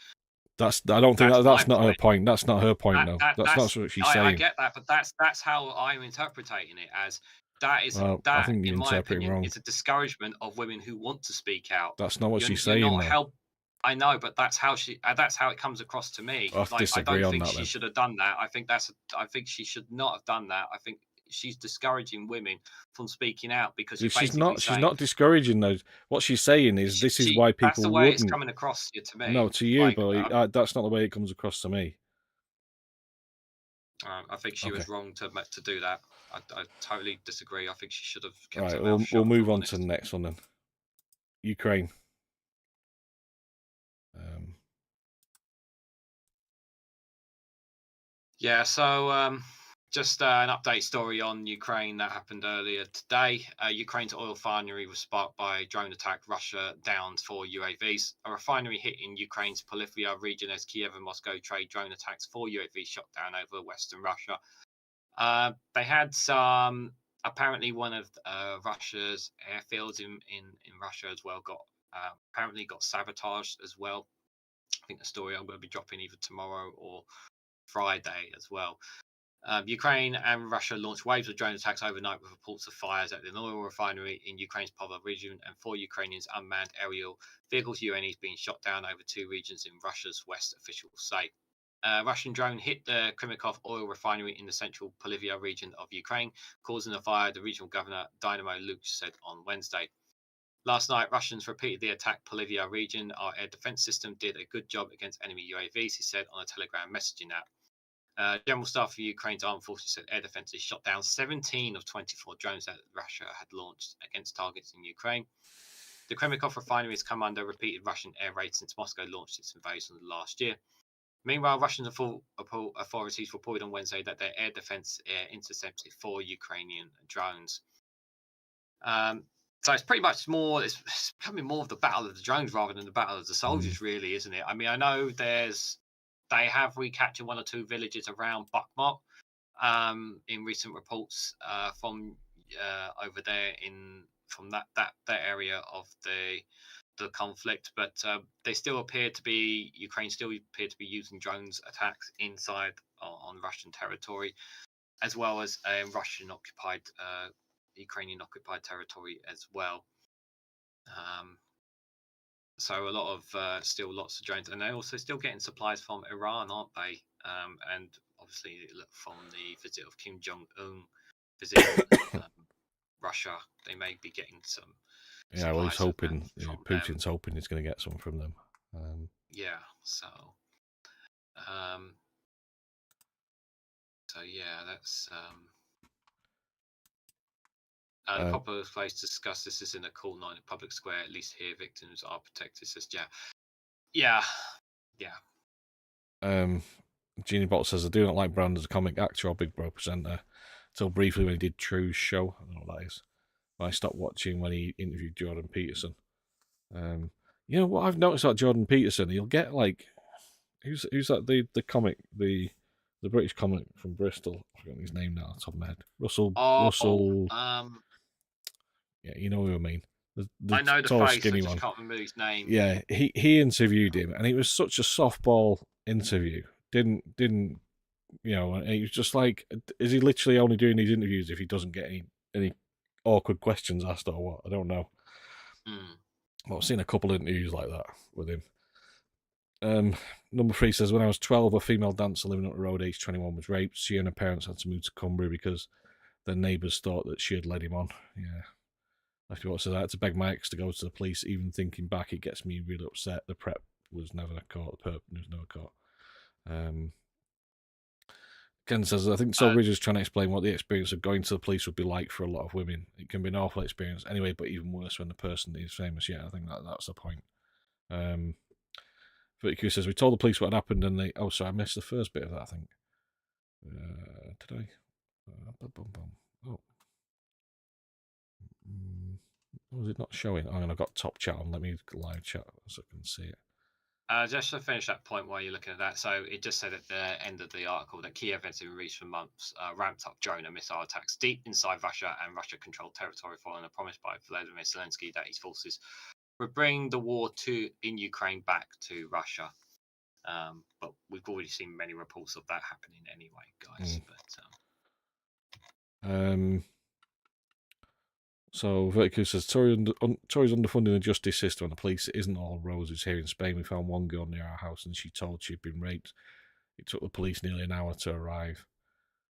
I don't think that's not her point. That's not her point, though. That's not what she's saying. I get that, but that's how I'm interpreting it as. That is I think you're in my opinion, wrong. it's a discouragement of women who want to speak out. That's not what she's saying. I know, but that's how it comes across to me. I don't think she should have done that. I think she should not have done that. I think she's discouraging women from speaking out because she's not discouraging those. What she's saying is this is why people that's the way it's coming across to me. No, to you, but that's not the way it comes across to me. I think she was wrong to do that. I totally disagree. I think she should have kept her mouth shut. We'll move on to the next one then. Ukraine. Yeah, so Just an update story on Ukraine that happened earlier today. Ukraine's oil refinery was sparked by a drone attack. Russia downed 4 UAVs. A refinery hit in Ukraine's Polyvia region as Kiev and Moscow trade drone attacks. 4 UAVs shot down over western Russia. They had some. Apparently, one of Russia's airfields in Russia as well apparently got sabotaged as well. I think the story I'm going to be dropping either tomorrow or Friday as well. Ukraine and Russia launched waves of drone attacks overnight with reports of fires at an oil refinery in Ukraine's Polyvia region and 4 Ukrainians unmanned aerial vehicles UAVs being shot down over 2 regions in Russia's west, officials say. A Russian drone hit the Krispy oil refinery in the central Polyvia region of Ukraine, causing a fire, the regional governor Dynamo Luch said on Wednesday. Last night, Russians repeatedly attacked Polyvia region. Our air defense system did a good job against enemy UAVs, he said on a Telegram messaging app. General Staff of Ukraine's armed forces said air defences shot down 17 of 24 drones that Russia had launched against targets in Ukraine. The Krispy refinery has come under repeated Russian air raids since Moscow launched its invasion last year. Meanwhile, Russian authorities reported on Wednesday that their air defense intercepted 4 Ukrainian drones. So it's pretty much it's becoming more of the battle of the drones rather than the battle of the soldiers, really, isn't it? I mean, I know they have recaptured 1 or 2 villages around Bakhmut in recent reports from over there from that area of the conflict, but Ukraine still appear to be using drones attacks inside on Russian territory, as well as Ukrainian occupied territory as well. So a lot of lots of drones, and they're also still getting supplies from Iran, aren't they? And obviously from the visit of Kim Jong-un visiting Russia, they may be getting some. Yeah, well, he's hoping. Putin's hoping he's going to get some from them. Yeah. So yeah, that's. The proper place to discuss this is in a cool night at public square. At least here, victims are protected. Says yeah. Jeannie Bott says, I do not like Brand as a comic actor or Big Bro presenter. Until briefly when he did True's show. I don't know what that is. I stopped watching when he interviewed Jordan Peterson. You know what I've noticed about Jordan Peterson? He'll get like, who's that? The comic, the British comic from Bristol. I've forgotten his name now off the top of my head. Russell. Yeah, you know who I mean. I know the tall, face. skinny I just one. can't remember his name. Yeah, he interviewed him, and it was such a softball interview. Didn't you know? And he was just like, is he literally only doing these interviews if he doesn't get any awkward questions asked or what? I don't know. Well, I've seen a couple of interviews like that with him. Number 3 says, when I was 12, a female dancer living up the road, age 21, was raped. She and her parents had to move to Cumbria because their neighbours thought that she had led him on. Yeah. If you want to say that, to beg my ex to go to the police, even thinking back, it gets me really upset. The prep was never caught. The perp was never caught. Ken says, I think Sobridge is trying to explain what the experience of going to the police would be like for a lot of women. It can be an awful experience anyway, but even worse when the person is famous. Yeah, I think that's the point. Vicky says, we told the police what had happened and they... Oh, sorry, I missed the first bit of that, I think. Did I? Oh. Was it not showing? Oh, and I've got top chat on. Let me live chat so I can see it. Just to finish that point while you're looking at that, so it just said at the end of the article that Kiev has been reached for months, ramped up drone and missile attacks deep inside Russia and Russia-controlled territory following a promise by Vladimir Zelensky that his forces would bring the war in Ukraine back to Russia. But we've already seen many reports of that happening anyway, guys. So Vertigo says, Tories underfunding the justice system and the police. It isn't all roses here in Spain. We found one girl near our house and she told she'd been raped. It took the police nearly an hour to arrive.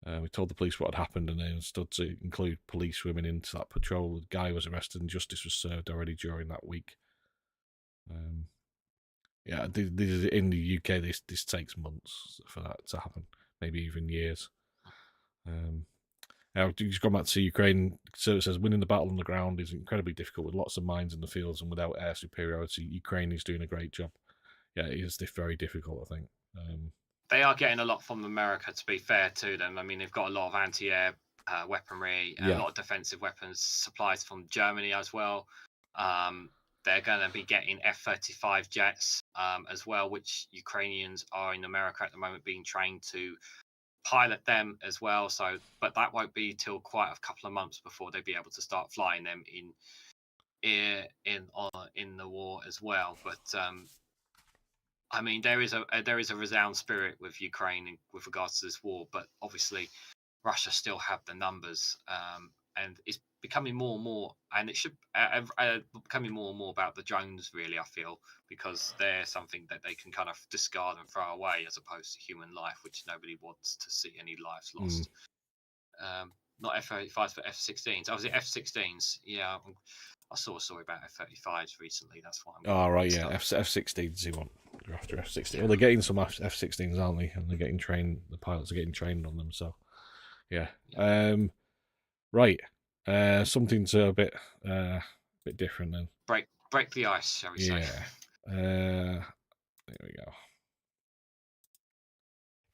We told the police what had happened and they understood to include police women into that patrol. The guy was arrested and justice was served already during that week. Yeah, in the UK, this takes months for that to happen, maybe even years. Now, just going back to Ukraine, so it says, winning the battle on the ground is incredibly difficult with lots of mines in the fields and without air superiority. Ukraine is doing a great job. Yeah, it is very difficult, I think. they are getting a lot from America, to be fair to them. I mean, they've got a lot of anti-air weaponry and a lot of defensive weapons supplies from Germany as well. They're going to be getting F-35 jets as well, which Ukrainians are in America at the moment being trained to pilot them as well. So, but that won't be till quite a couple of months before they'll be able to start flying them in the war as well. But I mean, there is a resound spirit with Ukraine with regards to this war, but obviously Russia still have the numbers, and it's becoming more and more, and it should becoming more and more about the drones, really, I feel, because they're something that they can kind of discard and throw away as opposed to human life, which nobody wants to see any lives lost. Not F-35s, but F-16s. Oh, was it F-16s? Yeah, I saw a story about F-35s recently. That's why I'm... Oh, right, yeah, F-16s you want. You're after F-16. Well, they're getting some F-16s, aren't they? And they're getting trained, the pilots are getting trained on them, so, yeah. Right. Something to a bit different then. Break the ice, shall we say? There we go.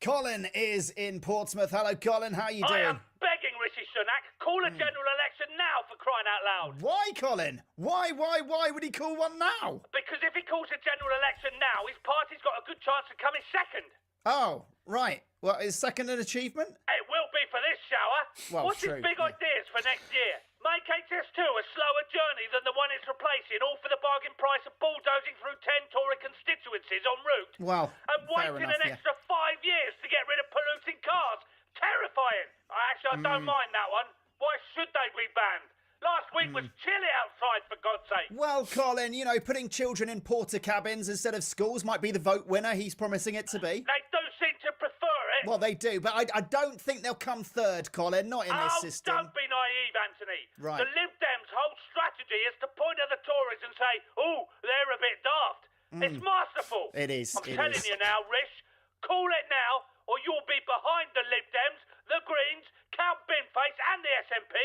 Colin is in Portsmouth. Hello, Colin. How are you doing? I am begging Rishi Sunak, call a general election now, for crying out loud. Why, Colin? Why would he call one now? Because if he calls a general election now, his party's got a good chance of coming second. Oh, right. Well, is second an achievement? It will be for this shower. Well, What's true, his big yeah. ideas for next year? Make HS2 a slower journey than the one it's replacing, all for the bargain price of bulldozing through 10 Tory constituencies en route. Well, and waiting an extra 5 years to get rid of polluting cars. Terrifying. Actually, I don't mind that one. Why should they be banned? Last week was chilly outside, for God's sake. Well, Colin, you know, putting children in porter cabins instead of schools might be the vote winner he's promising it to be. They do seem to prefer it. Well, they do, but I don't think they'll come third, Colin, not in this system. Don't be naive, Anthony. Right. The Lib Dems' whole strategy is to point at the Tories and say, oh, they're a bit daft. It's masterful. It is. I'm telling you now, Rish, call it now, or you'll be behind the Lib Dems, the Greens, Count Binface and the SNP,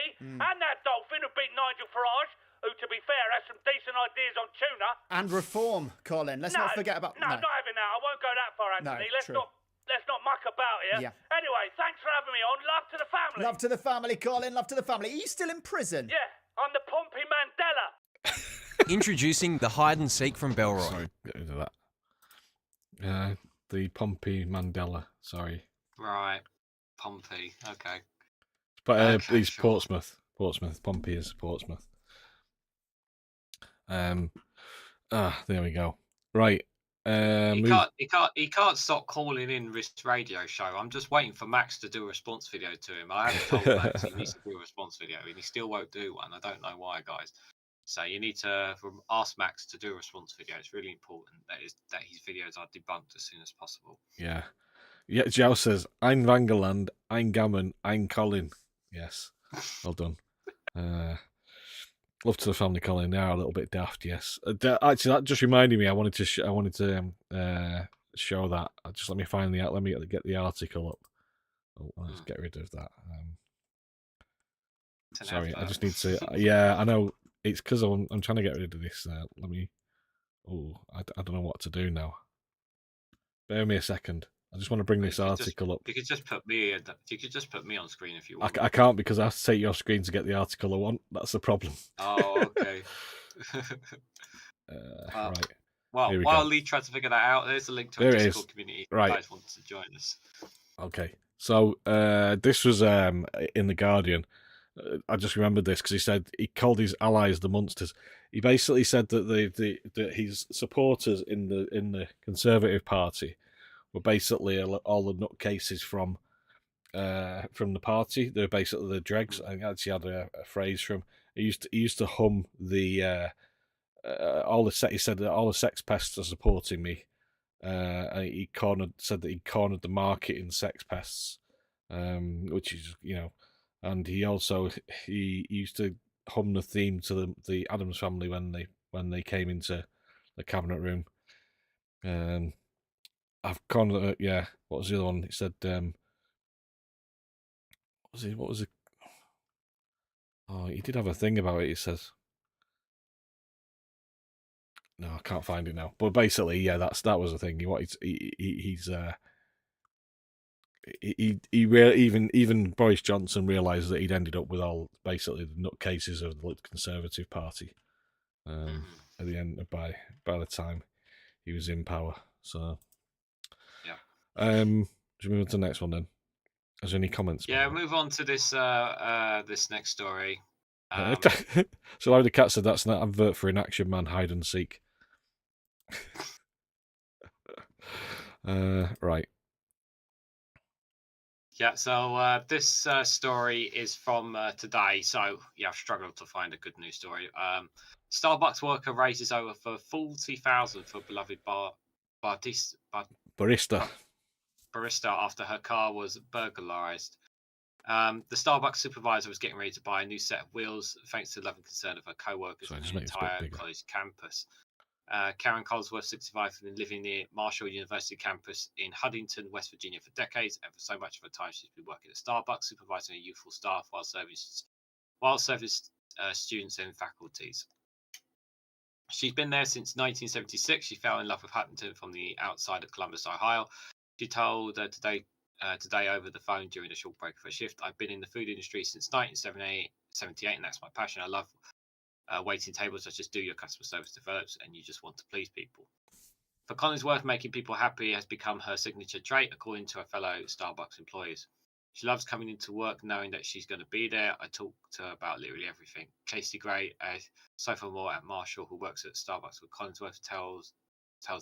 and that dolphin who beat Nigel Farage, who, to be fair, has some decent ideas on tuna. And reform, Colin. Let's not forget about... No, not even that. I won't go that far, Anthony. No, Let's not muck about here. Yeah. Anyway, thanks for having me on. Love to the family. Love to the family, Colin. Love to the family. Are you still in prison? Yeah, I'm the Pompey Mandela. Introducing the hide and seek from Belroy. Sorry, get rid of that. The Pompey Mandela, sorry. Right. Pompey, okay. But Okay, he's sure. Portsmouth. Pompey is Portsmouth. There we go. Right. He can't stop calling in this radio show. I'm just waiting for Max to do a response video to him. I haven't told Max he needs to do a response video, and he still won't do one. I don't know why, guys. So you need to ask Max to do a response video. It's really important that his videos are debunked as soon as possible. Yeah. Yeah, Joe says, Ein Vangerland, Ein Gammon, Ein Colin. Yes. Well done. Love to the family, Colin. They are a little bit daft, yes. Actually, that just reminded me. I wanted to show that. Just let me find let me get the article up. Oh, let's get rid of that. Sorry, I just need to. Yeah, I know. It's because I'm trying to get rid of this. Let me. Oh, I don't know what to do now. Bear me a second. I just want to bring this article up. You could just put me. You could just put me on screen if you want. I can't because I have to take your screen to get the article I want. That's the problem. Oh, okay. Right. Well, while Lee tries to figure that out, there's a link to a Discord community. If you guys want to join us. Okay. So this was in the Guardian. I just remembered this because he said he called his allies the monsters. He basically said that that his supporters in the Conservative Party were basically all the nutcases from the party. They're basically the dregs. I actually had a phrase from. He used to hum the he said that all the sex pests are supporting me. And he said that he cornered the market in sex pests, which is and he also he used to hum the theme to the Addams Family when they came into the cabinet room. I've cornered. What was the other one? He said, what was it? Oh, he did have a thing about it. He says. No, I can't find it now. But basically, yeah, that was the thing. He wanted. He's even Boris Johnson realised that he'd ended up with all basically the nutcases of the Conservative Party at the end by the time he was in power. So yeah. Should we move on to the next one then? Is there any comments? Yeah, move on to this this next story. So Larry the Cat said that's an advert for Inaction Man Hide and Seek. Right. Yeah, so this story is from today. So yeah, I've struggled to find a good news story. Starbucks worker raises over for 40,000 for beloved Barista. barista after her car was burglarized. The Starbucks supervisor was getting ready to buy a new set of wheels thanks to the love and concern of her co-workers and the entire college campus. Karen Colesworth, 65, has been living near Marshall University campus in Huntington, West Virginia for decades, and for so much of her time she's been working at Starbucks, supervising her youthful staff while serving students and faculties. She's been there since 1976. She fell in love with Huntington from the outside of Columbus, Ohio. She told today over the phone during a short break of her shift, "I've been in the food industry since 1978, and that's my passion. I love waiting tables. I just do your customer service develops, and you just want to please people." For Collinsworth, making people happy has become her signature trait, according to her fellow Starbucks employees. She loves coming into work knowing that she's going to be there. I talk to her about literally everything. Casey Gray, a sophomore at Marshall who works at Starbucks with Collinsworth, tells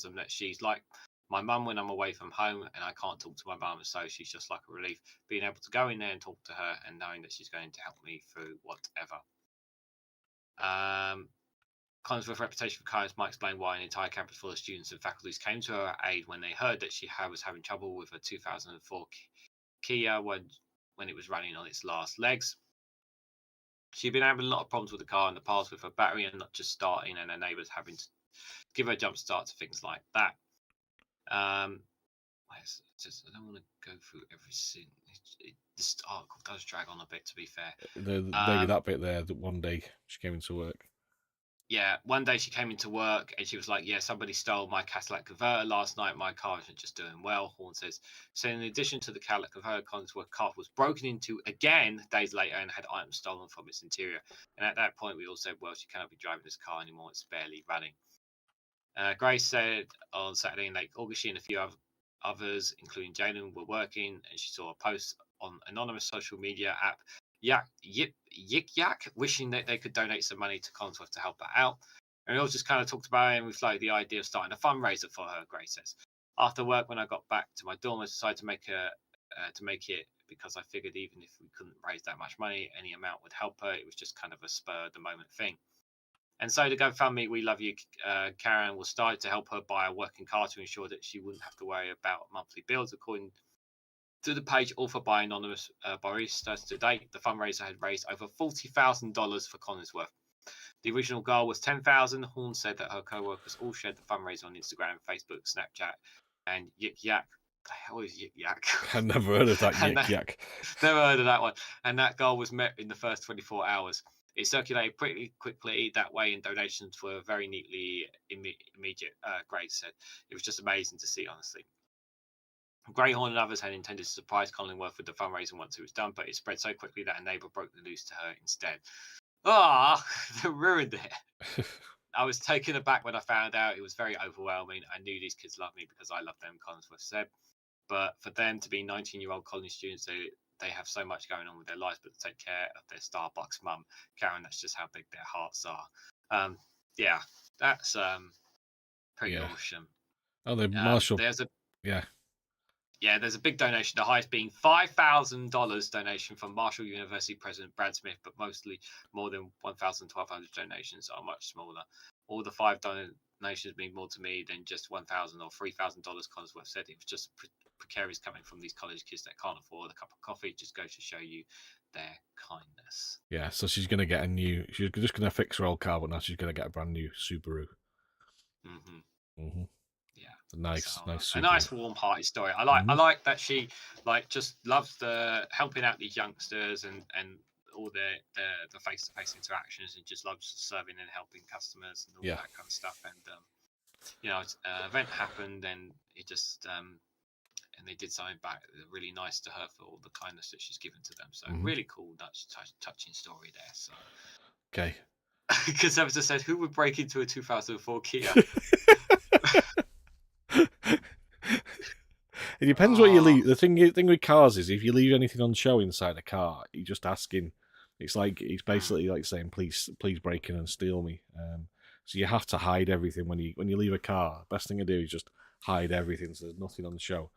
them that she's like my mum when I'm away from home and I can't talk to my mum, so she's just like a relief. Being able to go in there and talk to her and knowing that she's going to help me through whatever. Collinsworth's reputation for kindness might explain why an entire campus full of students and faculties came to her aid when they heard that she was having trouble with her 2004 Kia when it was running on its last legs. She'd been having a lot of problems with the car in the past with her battery and not just starting, and her neighbours having to give her a jump start to things like that. I don't want to go through everything. This article does drag on a bit, to be fair. Maybe that bit there, that one day she came into work. Yeah, one day she came into work and she was like, "Yeah, somebody stole my catalytic converter last night. My car isn't just doing well." Horn says. So in addition to the catalytic converter, Collinsworth's car was broken into again days later and had items stolen from its interior. And at that point, we all said, "Well, she cannot be driving this car anymore. It's barely running." Grace said on Saturday in late August, she and a few others, including Jalen, were working, and she saw a post on anonymous social media app Yik Yak, wishing that they could donate some money to Collinsworth to help her out. And we all just kind of talked about it and we floated the idea of starting a fundraiser for her, Grace says. After work, when I got back to my dorm, I decided to make it because I figured even if we couldn't raise that much money, any amount would help her. It was just kind of a spur of the moment thing. And so the GoFundMe We Love You, Karen, was started to help her buy a working car to ensure that she wouldn't have to worry about monthly bills, according to the page authored by anonymous baristas. To date, the fundraiser had raised over $40,000 for Collinsworth. The original goal was $10,000. Horn said that her co-workers all shared the fundraiser on Instagram, Facebook, Snapchat, and Yik Yak. The hell is Yik Yak? I've never heard of that Yik Yak. Never heard of that one. And that goal was met in the first 24 hours. It circulated pretty quickly that way, and donations were very neatly immediate. Grace said it was just amazing to see, honestly. Greyhorn and others had intended to surprise Collinsworth with the fundraising once it was done, but it spread so quickly that a neighbour broke the news to her instead. They ruined it. I was taken aback when I found out. It was very overwhelming. I knew these kids loved me because I loved them, Collinsworth said. But for them to be 19-year-old college students, they have so much going on with their lives, but to take care of their Starbucks mum, Karen, that's just how big their hearts are. Yeah, that's pretty awesome. Oh, the Marshall. There's a big donation, the highest being $5,000 donation from Marshall University President Brad Smith, but mostly more than 1,200 donations are much smaller. All the 5 donations mean more to me than just $1,000 or $3,000, Collinsworth said. It was just precarious coming from these college kids that can't afford a cup of coffee. It just goes to show you their kindness. Yeah, so she's going to get she's just going to fix her old car, but now she's going to get a brand new Subaru. Yeah, nice. A nice, warm-hearted story. I like that she just loves the helping out these youngsters and all the face-to-face interactions, and just loves serving and helping customers and all that kind of stuff. And event happened, and it just and they did something back really nice to her for all the kindness that she's given to them. So Mhm. really cool, touching story there. So Okay. because I said, who would break into a 2004 Kia? It depends what you leave. The thing with cars is if you leave anything on show inside a car, you're just asking. It's basically like saying, "Please break in and steal me." So you have to hide everything when you leave a car. Best thing to do is just hide everything so there's nothing on the show.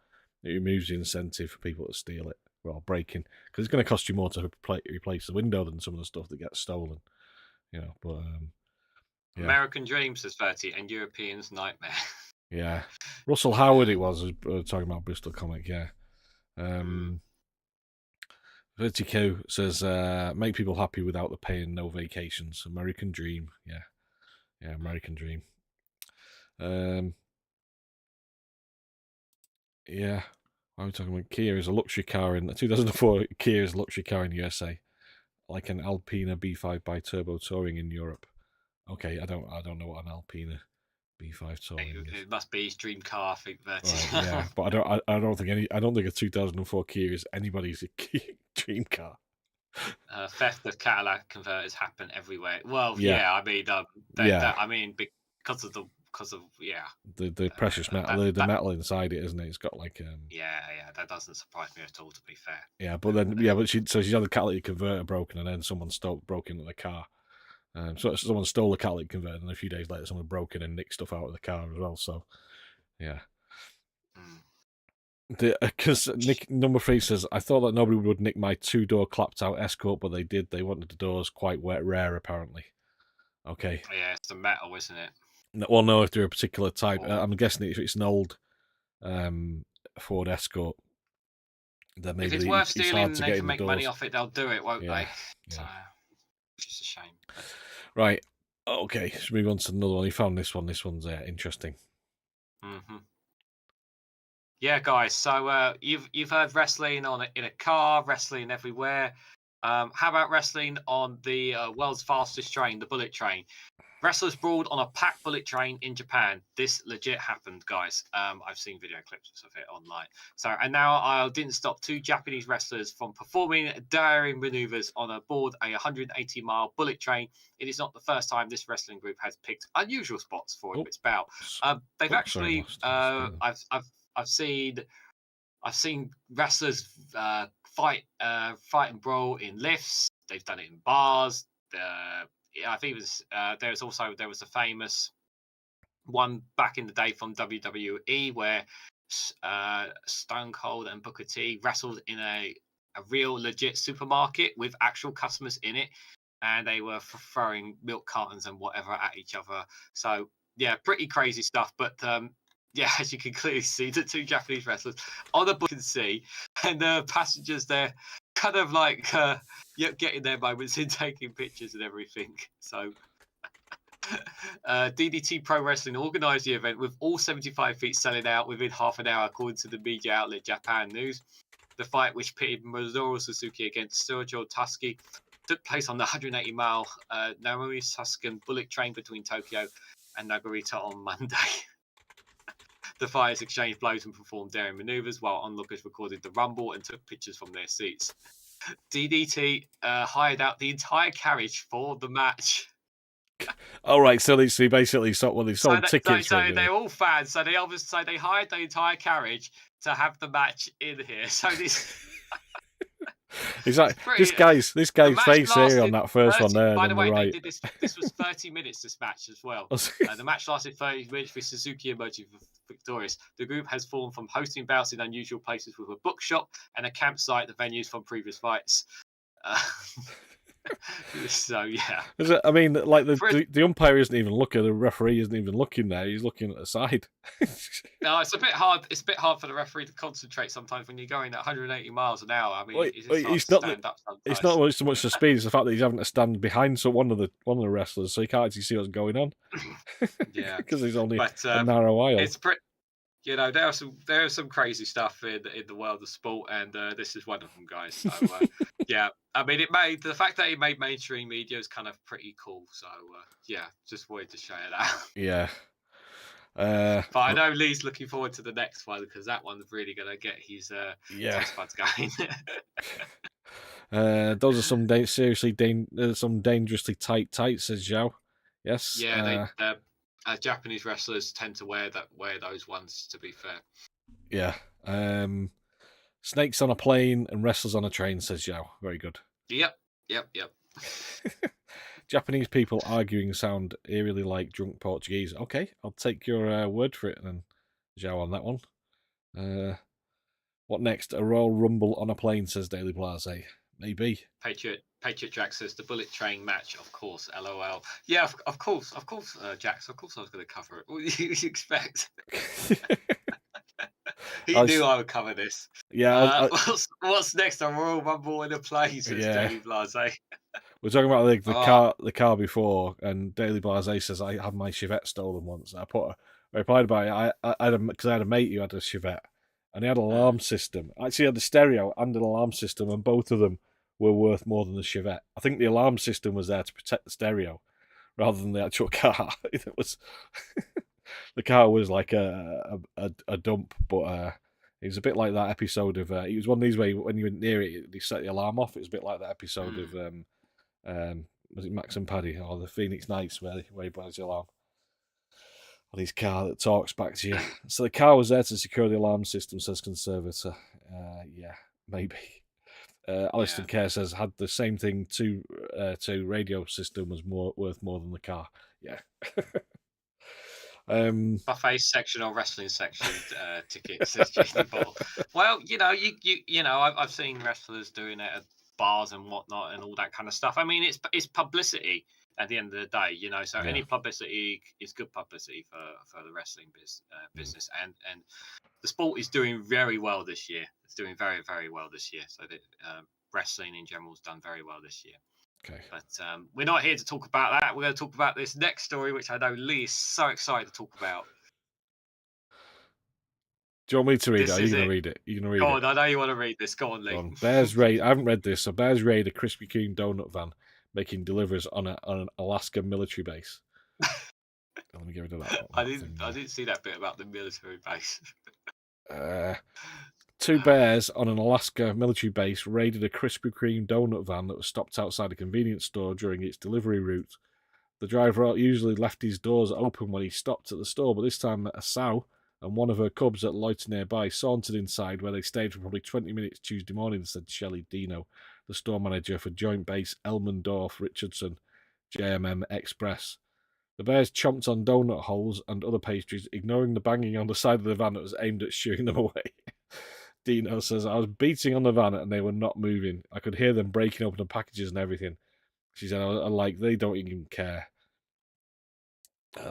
It removes the incentive for people to steal it or break in because it's going to cost you more to replace the window than some of the stuff that gets stolen. But yeah. American Dream says 30 and Europeans Nightmare. Yeah, Russell Howard it was talking about Bristol Comic. Yeah. 30K says, make people happy without the pay and no vacations. American Dream. Yeah, American Dream. Yeah. Why are we talking about Kia is a luxury car in 2004? Kia is a luxury car in USA, like an Alpina B5 by Turbo Touring in Europe. Okay, I don't know what an Alpina B5 Touring is. It must be his dream car, I think. Right, yeah, but I don't think a 2004 Kia is anybody's dream car. Theft of Cadillac converters happen everywhere. Well, yeah, I mean, because of the precious metal, the metal inside it, isn't it? It's got like yeah, that doesn't surprise me at all, to be fair. Yeah, but then she's had the catalytic converter broken, and then someone broke into the car. So someone stole the catalytic converter, and a few days later, someone broke in and nicked stuff out of the car as well. So, yeah. Because Nick number 3 says, I thought that nobody would nick my 2-door clapped out Escort, but they did. They wanted the doors quite rare, apparently. Okay. Yeah, it's the metal, isn't it? Well, no, if they're a particular type. I'm guessing if it's an old Ford Escort, then maybe if it's worth stealing and they can make doors. Money off it, they'll do it, won't they? Yeah. So, which is a shame. Right. Okay, let's move on to another one. You found this one. This one's interesting. Yeah, guys. So you've heard wrestling in a car, wrestling everywhere. How about wrestling on the world's fastest train, the bullet train? Wrestlers brawled on a packed bullet train in Japan. This legit happened, guys. I've seen video clips of it online. So, and now I didn't stop 2 Japanese wrestlers from performing daring maneuvers on board a 180-mile bullet train. It is not the first time this wrestling group has picked unusual spots for its bout. They've actually, I've seen wrestlers fight and brawl in lifts. They've done it in bars. I think it was there was a famous one back in the day from WWE where Stone Cold and Booker T wrestled in a real legit supermarket with actual customers in it, and they were throwing milk cartons and whatever at each other. So yeah, pretty crazy stuff. But yeah, as you can clearly see, the 2 Japanese wrestlers on the Booker T, and the passengers there kind of like getting their moments in taking pictures and everything. So DDT Pro Wrestling organised the event with all 75 feet selling out within half an hour, according to the media outlet Japan News. The fight, which pitted Minoru Suzuki against Sergio Tusky, took place on the 180-mile Naomi Suskin bullet train between Tokyo and Nagarita on Monday. The fighters exchanged blows and performed daring maneuvers while onlookers recorded the rumble and took pictures from their seats. DDT hired out the entire carriage for the match. All right, so they basically sold tickets. So they're all fans. So they hired the entire carriage to have the match in here. So this. This guy's face here on that first one there. By the way, right. they did this was 30 minutes, this match as well. The match lasted 30 minutes with Suzuki emerging victorious. The group has formed from hosting bouts in unusual places with a bookshop and a campsite, the venues from previous fights. So yeah, I mean, like the umpire isn't even looking, the referee isn't even looking there. He's looking at the side. No, it's a bit hard. It's a bit hard for the referee to concentrate sometimes when you're going at 180 miles an hour. I mean, it's not so much the speed; it's the fact that he's having to stand behind one of the wrestlers, so he can't actually see what's going on. Yeah, because he's only a narrow aisle. It's pretty. You know, there are some crazy stuff in the world of sport, and this is one of them, guys. So yeah, I mean, the fact that it made mainstream media is kind of pretty cool. So yeah, just wanted to share that. Yeah. But I know Lee's looking forward to the next one because that one's really going to get his taste buds going. Those are some some dangerously tight tights, says Zhao. Yes. Yeah, Japanese wrestlers tend to wear those ones. To be fair. Yeah. Snakes on a plane and wrestlers on a train, says Zhao. Very good. Yep. Japanese people arguing sound eerily like drunk Portuguese. Okay, I'll take your word for it then, Zhao, on that one. What next? A Royal Rumble on a plane, says Daily Blase. Maybe. Patriot Jack says the bullet train match, of course. LOL. Yeah, of course, Jax. Of course, I was going to cover it. What do you expect? He knew I would cover this. Yeah. What's next? A Royal Rumble in a plane, says Daily Blase. We're talking about the car before, and Daily Blase says I had my Chevette stolen once. I replied about it. I had a mate who had a Chevette, and he had an alarm system. Actually, had the stereo and an alarm system, and both of them were worth more than the Chevette. I think the alarm system was there to protect the stereo, rather than the actual car. It was the car was like a dump, but it was a bit like that episode of. It was one of these where when you went near it, they set the alarm off. It was a bit like that episode of. Was it Max and Paddy or the Phoenix Nights where he buys the alarm on his car that talks back to you? So the car was there to secure the alarm system, says Conservator. Yeah, maybe. Alison Kerr says had the same thing to radio system was worth more than the car. Yeah. Buffet section or wrestling section tickets, says Jamie Ball. Well, you know, I've seen wrestlers doing it at bars and whatnot and all that kind of stuff. I mean, it's publicity at the end of the day, you know. So any publicity is good publicity for the wrestling business, and the sport is doing very well this year. It's doing very, very well this year. So that wrestling in general has done very well this year. Okay. But we're not here to talk about that. We're going to talk about this next story, which I know Lee is so excited to talk about. Do you want me to read it? Are you going to read it? You're going to read Go it? on, I know you want to read this. Go on, Lee. Go on. Bears raid. I haven't read this. So Bears raid a Krispy Kreme donut van making deliveries on an Alaska military base. Let me get rid of that. I didn't see that bit about the military base. Two bears on an Alaska military base raided a Krispy Kreme donut van that was stopped outside a convenience store during its delivery route. The driver usually left his doors open when he stopped at the store, but this time a sow and one of her cubs that loitered nearby sauntered inside, where they stayed for probably 20 minutes Tuesday morning, said Shelley Dino, the store manager for Joint Base Elmendorf Richardson JMM Express. The bears chomped on donut holes and other pastries, ignoring the banging on the side of the van that was aimed at shooing them away. Dino says, I was beating on the van and they were not moving. I could hear them breaking open the packages and everything. She said, they don't even care.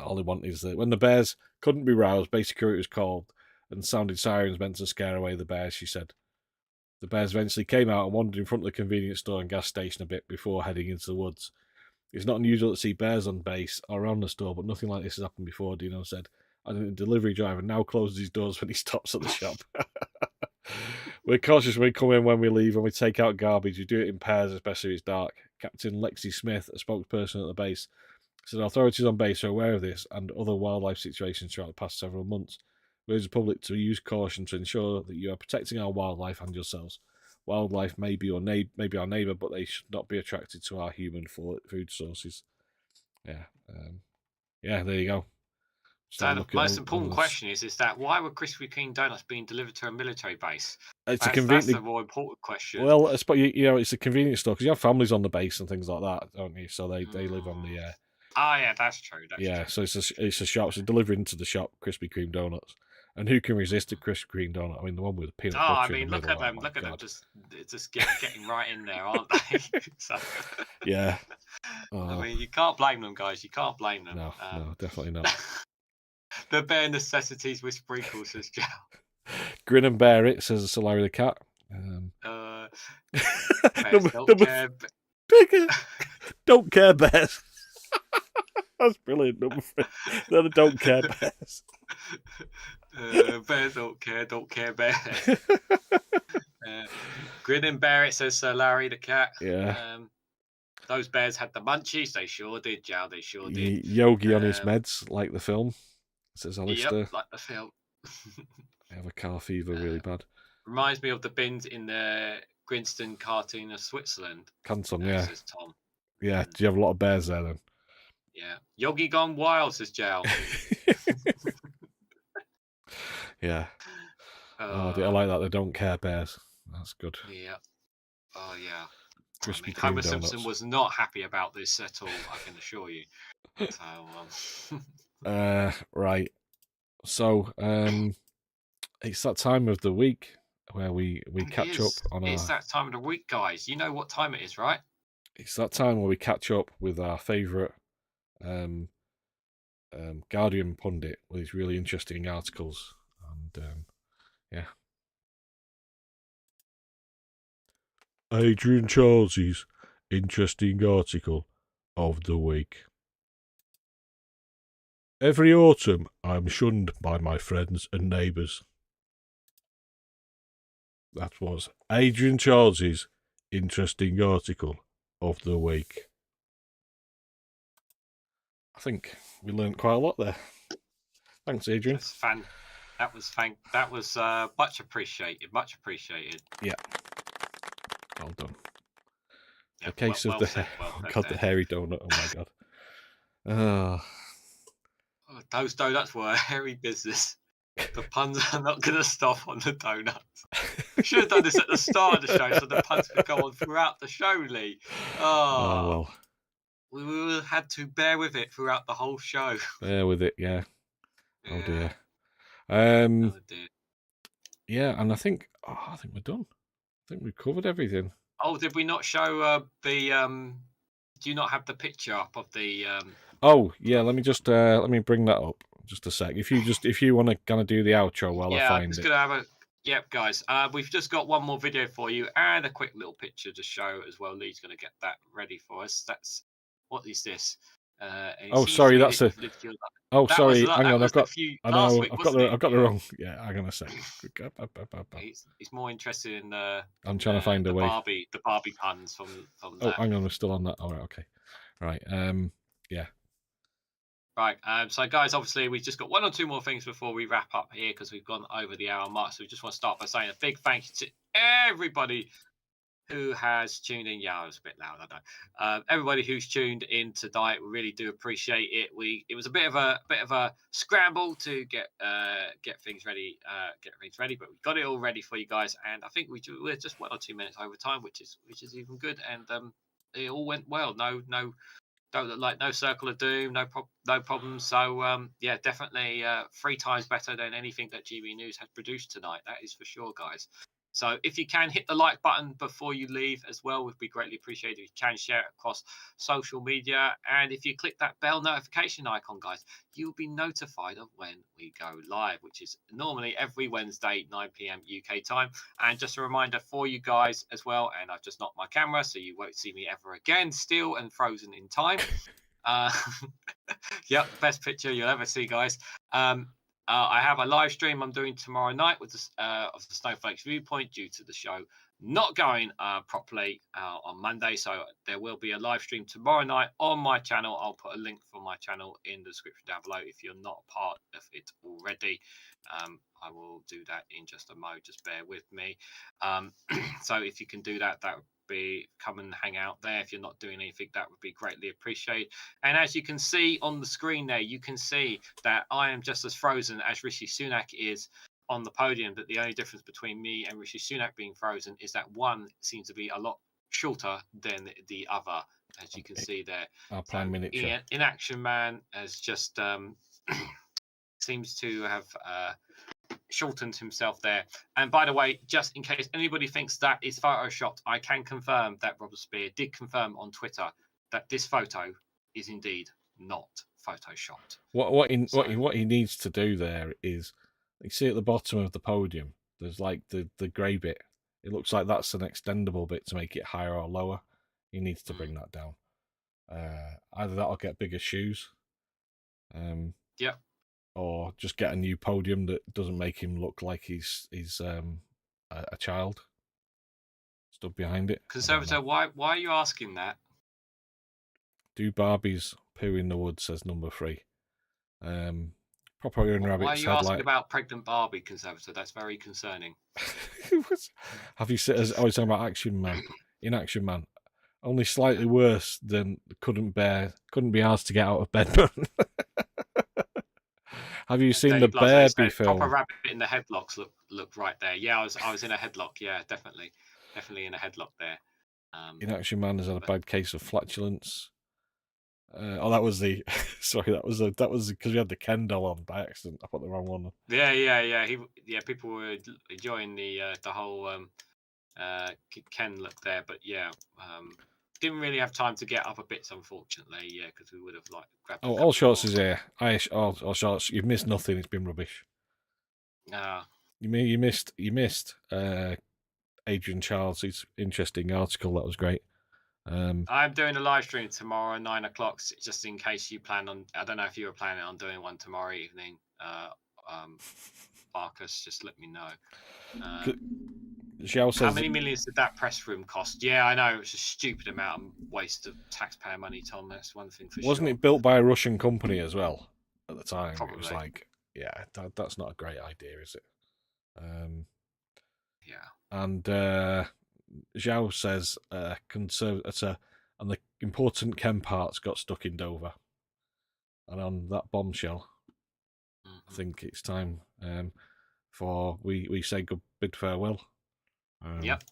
All they want is that when the bears couldn't be roused, base security was called and sounded sirens meant to scare away the bears, she said. The bears eventually came out and wandered in front of the convenience store and gas station a bit before heading into the woods. It's not unusual to see bears on base or around the store, but nothing like this has happened before, Dino said. I think the delivery driver now closes his doors when he stops at the shop. We're cautious when we come in, when we leave, when we take out garbage. We do it in pairs, especially if it's dark. Captain Lexi Smith, a spokesperson at the base, said authorities on base are aware of this and other wildlife situations throughout the past several months. We urge the public to use caution to ensure that you are protecting our wildlife and yourselves. Wildlife may be our neighbour, but they should not be attracted to our human food sources. Yeah, there you go. So the most important question is that why were Krispy Kreme donuts being delivered to a military base? That's the more important question. Well, it's a convenience store because you have families on the base and things like that, don't you? So they live on the. Yeah, that's true. So it's a shop. It's delivered into the shop. Krispy Kreme donuts, and who can resist a Krispy Kreme donut? I mean, the one with the peanut butter. I mean, look at them! Look at them, just getting right in there, aren't they? So, yeah. I mean, you can't blame them, guys. You can't blame them. No, definitely not. The bare necessities with sprinkles, says Joe. Grin and bear it, says Larry the cat. Don't care bears. That's brilliant. Number 3. They're the don't care bears. Bears don't care bears. Grin and bear it, says Larry the cat. Yeah. Those bears had the munchies. They sure did, Joe. They sure did. Yogi on his meds, like the film. says Alistair. Yep, like the film. I have a car fever really bad. Reminds me of the bins in the Grinston cartoon of Switzerland. Canton, yeah. Says Tom. Yeah, do you have a lot of bears there then? Yeah. Yogi gone wild, says Jal. Yeah. Oh, I like that. They don't care bears. That's good. Yeah. Oh, yeah. Krispy Kreme Homer donuts. Simpson was not happy about this at all, I can assure you. So, right. So, it's that time of the week where we catch up on It's that time of the week, guys. You know what time it is, right? It's that time where we catch up with our favourite Guardian pundit with his really interesting articles. And, yeah. Adrian Charles's interesting article of the week. Every autumn, I'm shunned by my friends and neighbours. That was Adrian Charles's interesting article of the week. I think we learned quite a lot there. Thanks, Adrian. That was much appreciated. Much appreciated. Yeah. Well done. Yeah, the case of the hairy donut. Oh my god. Those donuts were a hairy business. The puns are not going to stop on the donuts. We should have done this at the start of the show so the puns could go on throughout the show, Lee. Oh, well. We would have had to bear with it throughout the whole show. Bear with it, yeah. Yeah. Oh dear. Oh dear. Yeah, and I think we're done. I think we've covered everything. Oh, did we not show the do you not have the picture up of the Oh, yeah, let me bring that up just a sec. If you want to kind of do the outro while I find it. Gonna have a yep, guys. We've just got one more video for you and a quick little picture to show as well. Lee's gonna get that ready for us. What is this? Oh, sorry, that's a. Oh, sorry. Hang on, I've got the wrong. Yeah, hang on a second. He's more interested in the. I'm trying to find a way. The Barbie puns from. Oh, hang on, we're still on that. All right, okay. Right. Yeah. Right. So, guys, obviously, we've just got one or two more things before we wrap up here because we've gone over the hour mark. So, we just want to start by saying a big thank you to everybody who has tuned in. Yeah, I was a bit loud, I know. Everybody who's tuned in tonight, we really do appreciate it. It was a bit of a scramble to get things ready, but we got it all ready for you guys. And I think we're just 1 or 2 minutes over time, which is even good. And it all went well. No circle of doom, no problems. So yeah, definitely 3 times better than anything that GB News has produced tonight. That is for sure, guys. So if you can hit the like button before you leave as well, would be greatly appreciated. If you can share it across social media, and if you click that bell notification icon, guys, you'll be notified of when we go live, which is normally every Wednesday 9 p.m. UK time. And just a reminder for you guys as well, and I've just knocked my camera so you won't see me ever again, still and frozen in time. Yep, best picture you'll ever see, guys. I have a live stream I'm doing tomorrow night with of the Snowflake's viewpoint due to the show not going properly on Monday. So there will be a live stream tomorrow night on my channel. I'll put a link for my channel in the description down below if you're not a part of it already. I will do that in just a moment. Just bear with me. So if you can do that, that would be come and hang out there. If you're not doing anything, that would be greatly appreciated. And as you can see on the screen there, you can see that I am just as frozen as Rishi Sunak is on the podium, but the only difference between me and Rishi Sunak being frozen is that one seems to be a lot shorter than the other, as you can see there. Our prime miniature. In Action Man has just seems to have shortened himself there. And by the way, just in case anybody thinks that is photoshopped, I can confirm that Robert Spear did confirm on Twitter that this photo is indeed not photoshopped. What he needs to do there is, you see at the bottom of the podium, there's like the grey bit. It looks like that's an extendable bit to make it higher or lower. He needs to bring that down. Either that or get bigger shoes. Yep. Or just get a new podium that doesn't make him look like he's a child stood behind it. Conservator, why are you asking that? Do Barbies poo in the woods, says number 3. Proper Iron Why are Rabbit's you head asking like. about pregnant Barbie, Conservator? That's very concerning. Have you seen? I was talking about Action Man. In Action Man, only slightly worse than couldn't be asked to get out of bed. Have you seen the Dave Lazo Barbie said, proper film? rabbit in the headlocks look right there. Yeah, I was in a headlock. Yeah, definitely in a headlock there. In Action Man has had a but- bad case of flatulence. That was the sorry. That was because we had the Ken doll on by accident. I put the wrong one. Yeah. People were enjoying the whole Ken look there, but yeah, didn't really have time to get other bits, unfortunately. Yeah, because we would have grabbed. Oh, all shorts is here. All shorts. You've missed nothing. It's been rubbish. You missed. Adrian Charles' interesting article. That was great. I'm doing a live stream tomorrow at 9 o'clock, just in case you plan on. I don't know if you were planning on doing one tomorrow evening. Marcus, just let me know. Xiao says, how many millions did that press room cost? Yeah, I know, it was a stupid amount of waste of taxpayer money, Tom. That's one thing for sure. Wasn't it built by a Russian company as well at the time? Probably. It was like, yeah, that's not a great idea, is it? Yeah. And Xiao says, and the important chem parts got stuck in Dover. And on that bombshell, I think it's time for we say good bid farewell. Yep.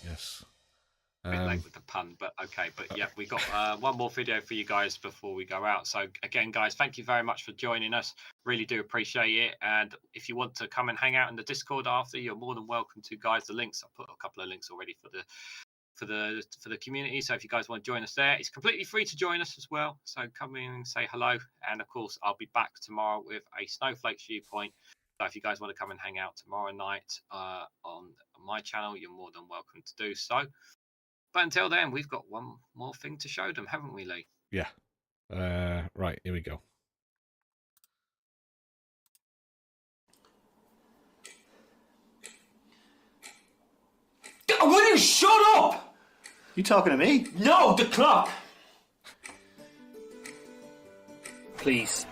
Yes. A bit late with the pun, but okay. But yeah, we got one more video for you guys before we go out. So again, guys, thank you very much for joining us. Really do appreciate it. And if you want to come and hang out in the Discord after, you're more than welcome to, guys. The links, I put a couple of links already for the community. So if you guys want to join us there, it's completely free to join us as well. So come in and say hello. And of course, I'll be back tomorrow with a Snowflake viewpoint. So if you guys want to come and hang out tomorrow night on my channel, you're more than welcome to do so. But until then, we've got one more thing to show them, haven't we, Lee? Yeah. Right, here we go. Will you shut up? You talking to me? No, the clock. Please.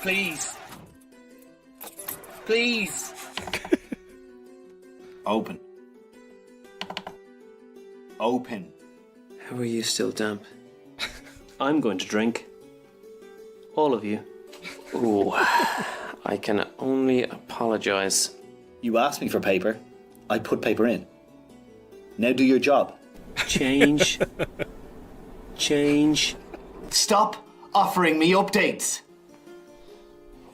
Please. Please. Open. Open. How are you still damp? I'm going to drink. All of you. Ooh, I can only apologise. You asked me for paper. I put paper in. Now do your job. Change. Change. Stop offering me updates.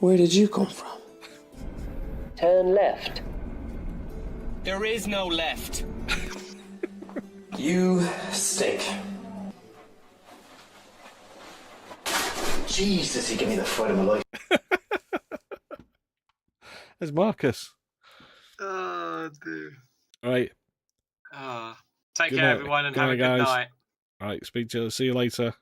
Where did you come from? Turn left. There is no left. You stink. Jesus, he gave me the fight of my life. There's Marcus. Oh, dude. Right. Take care, everyone, and have a good night. Right, see you later.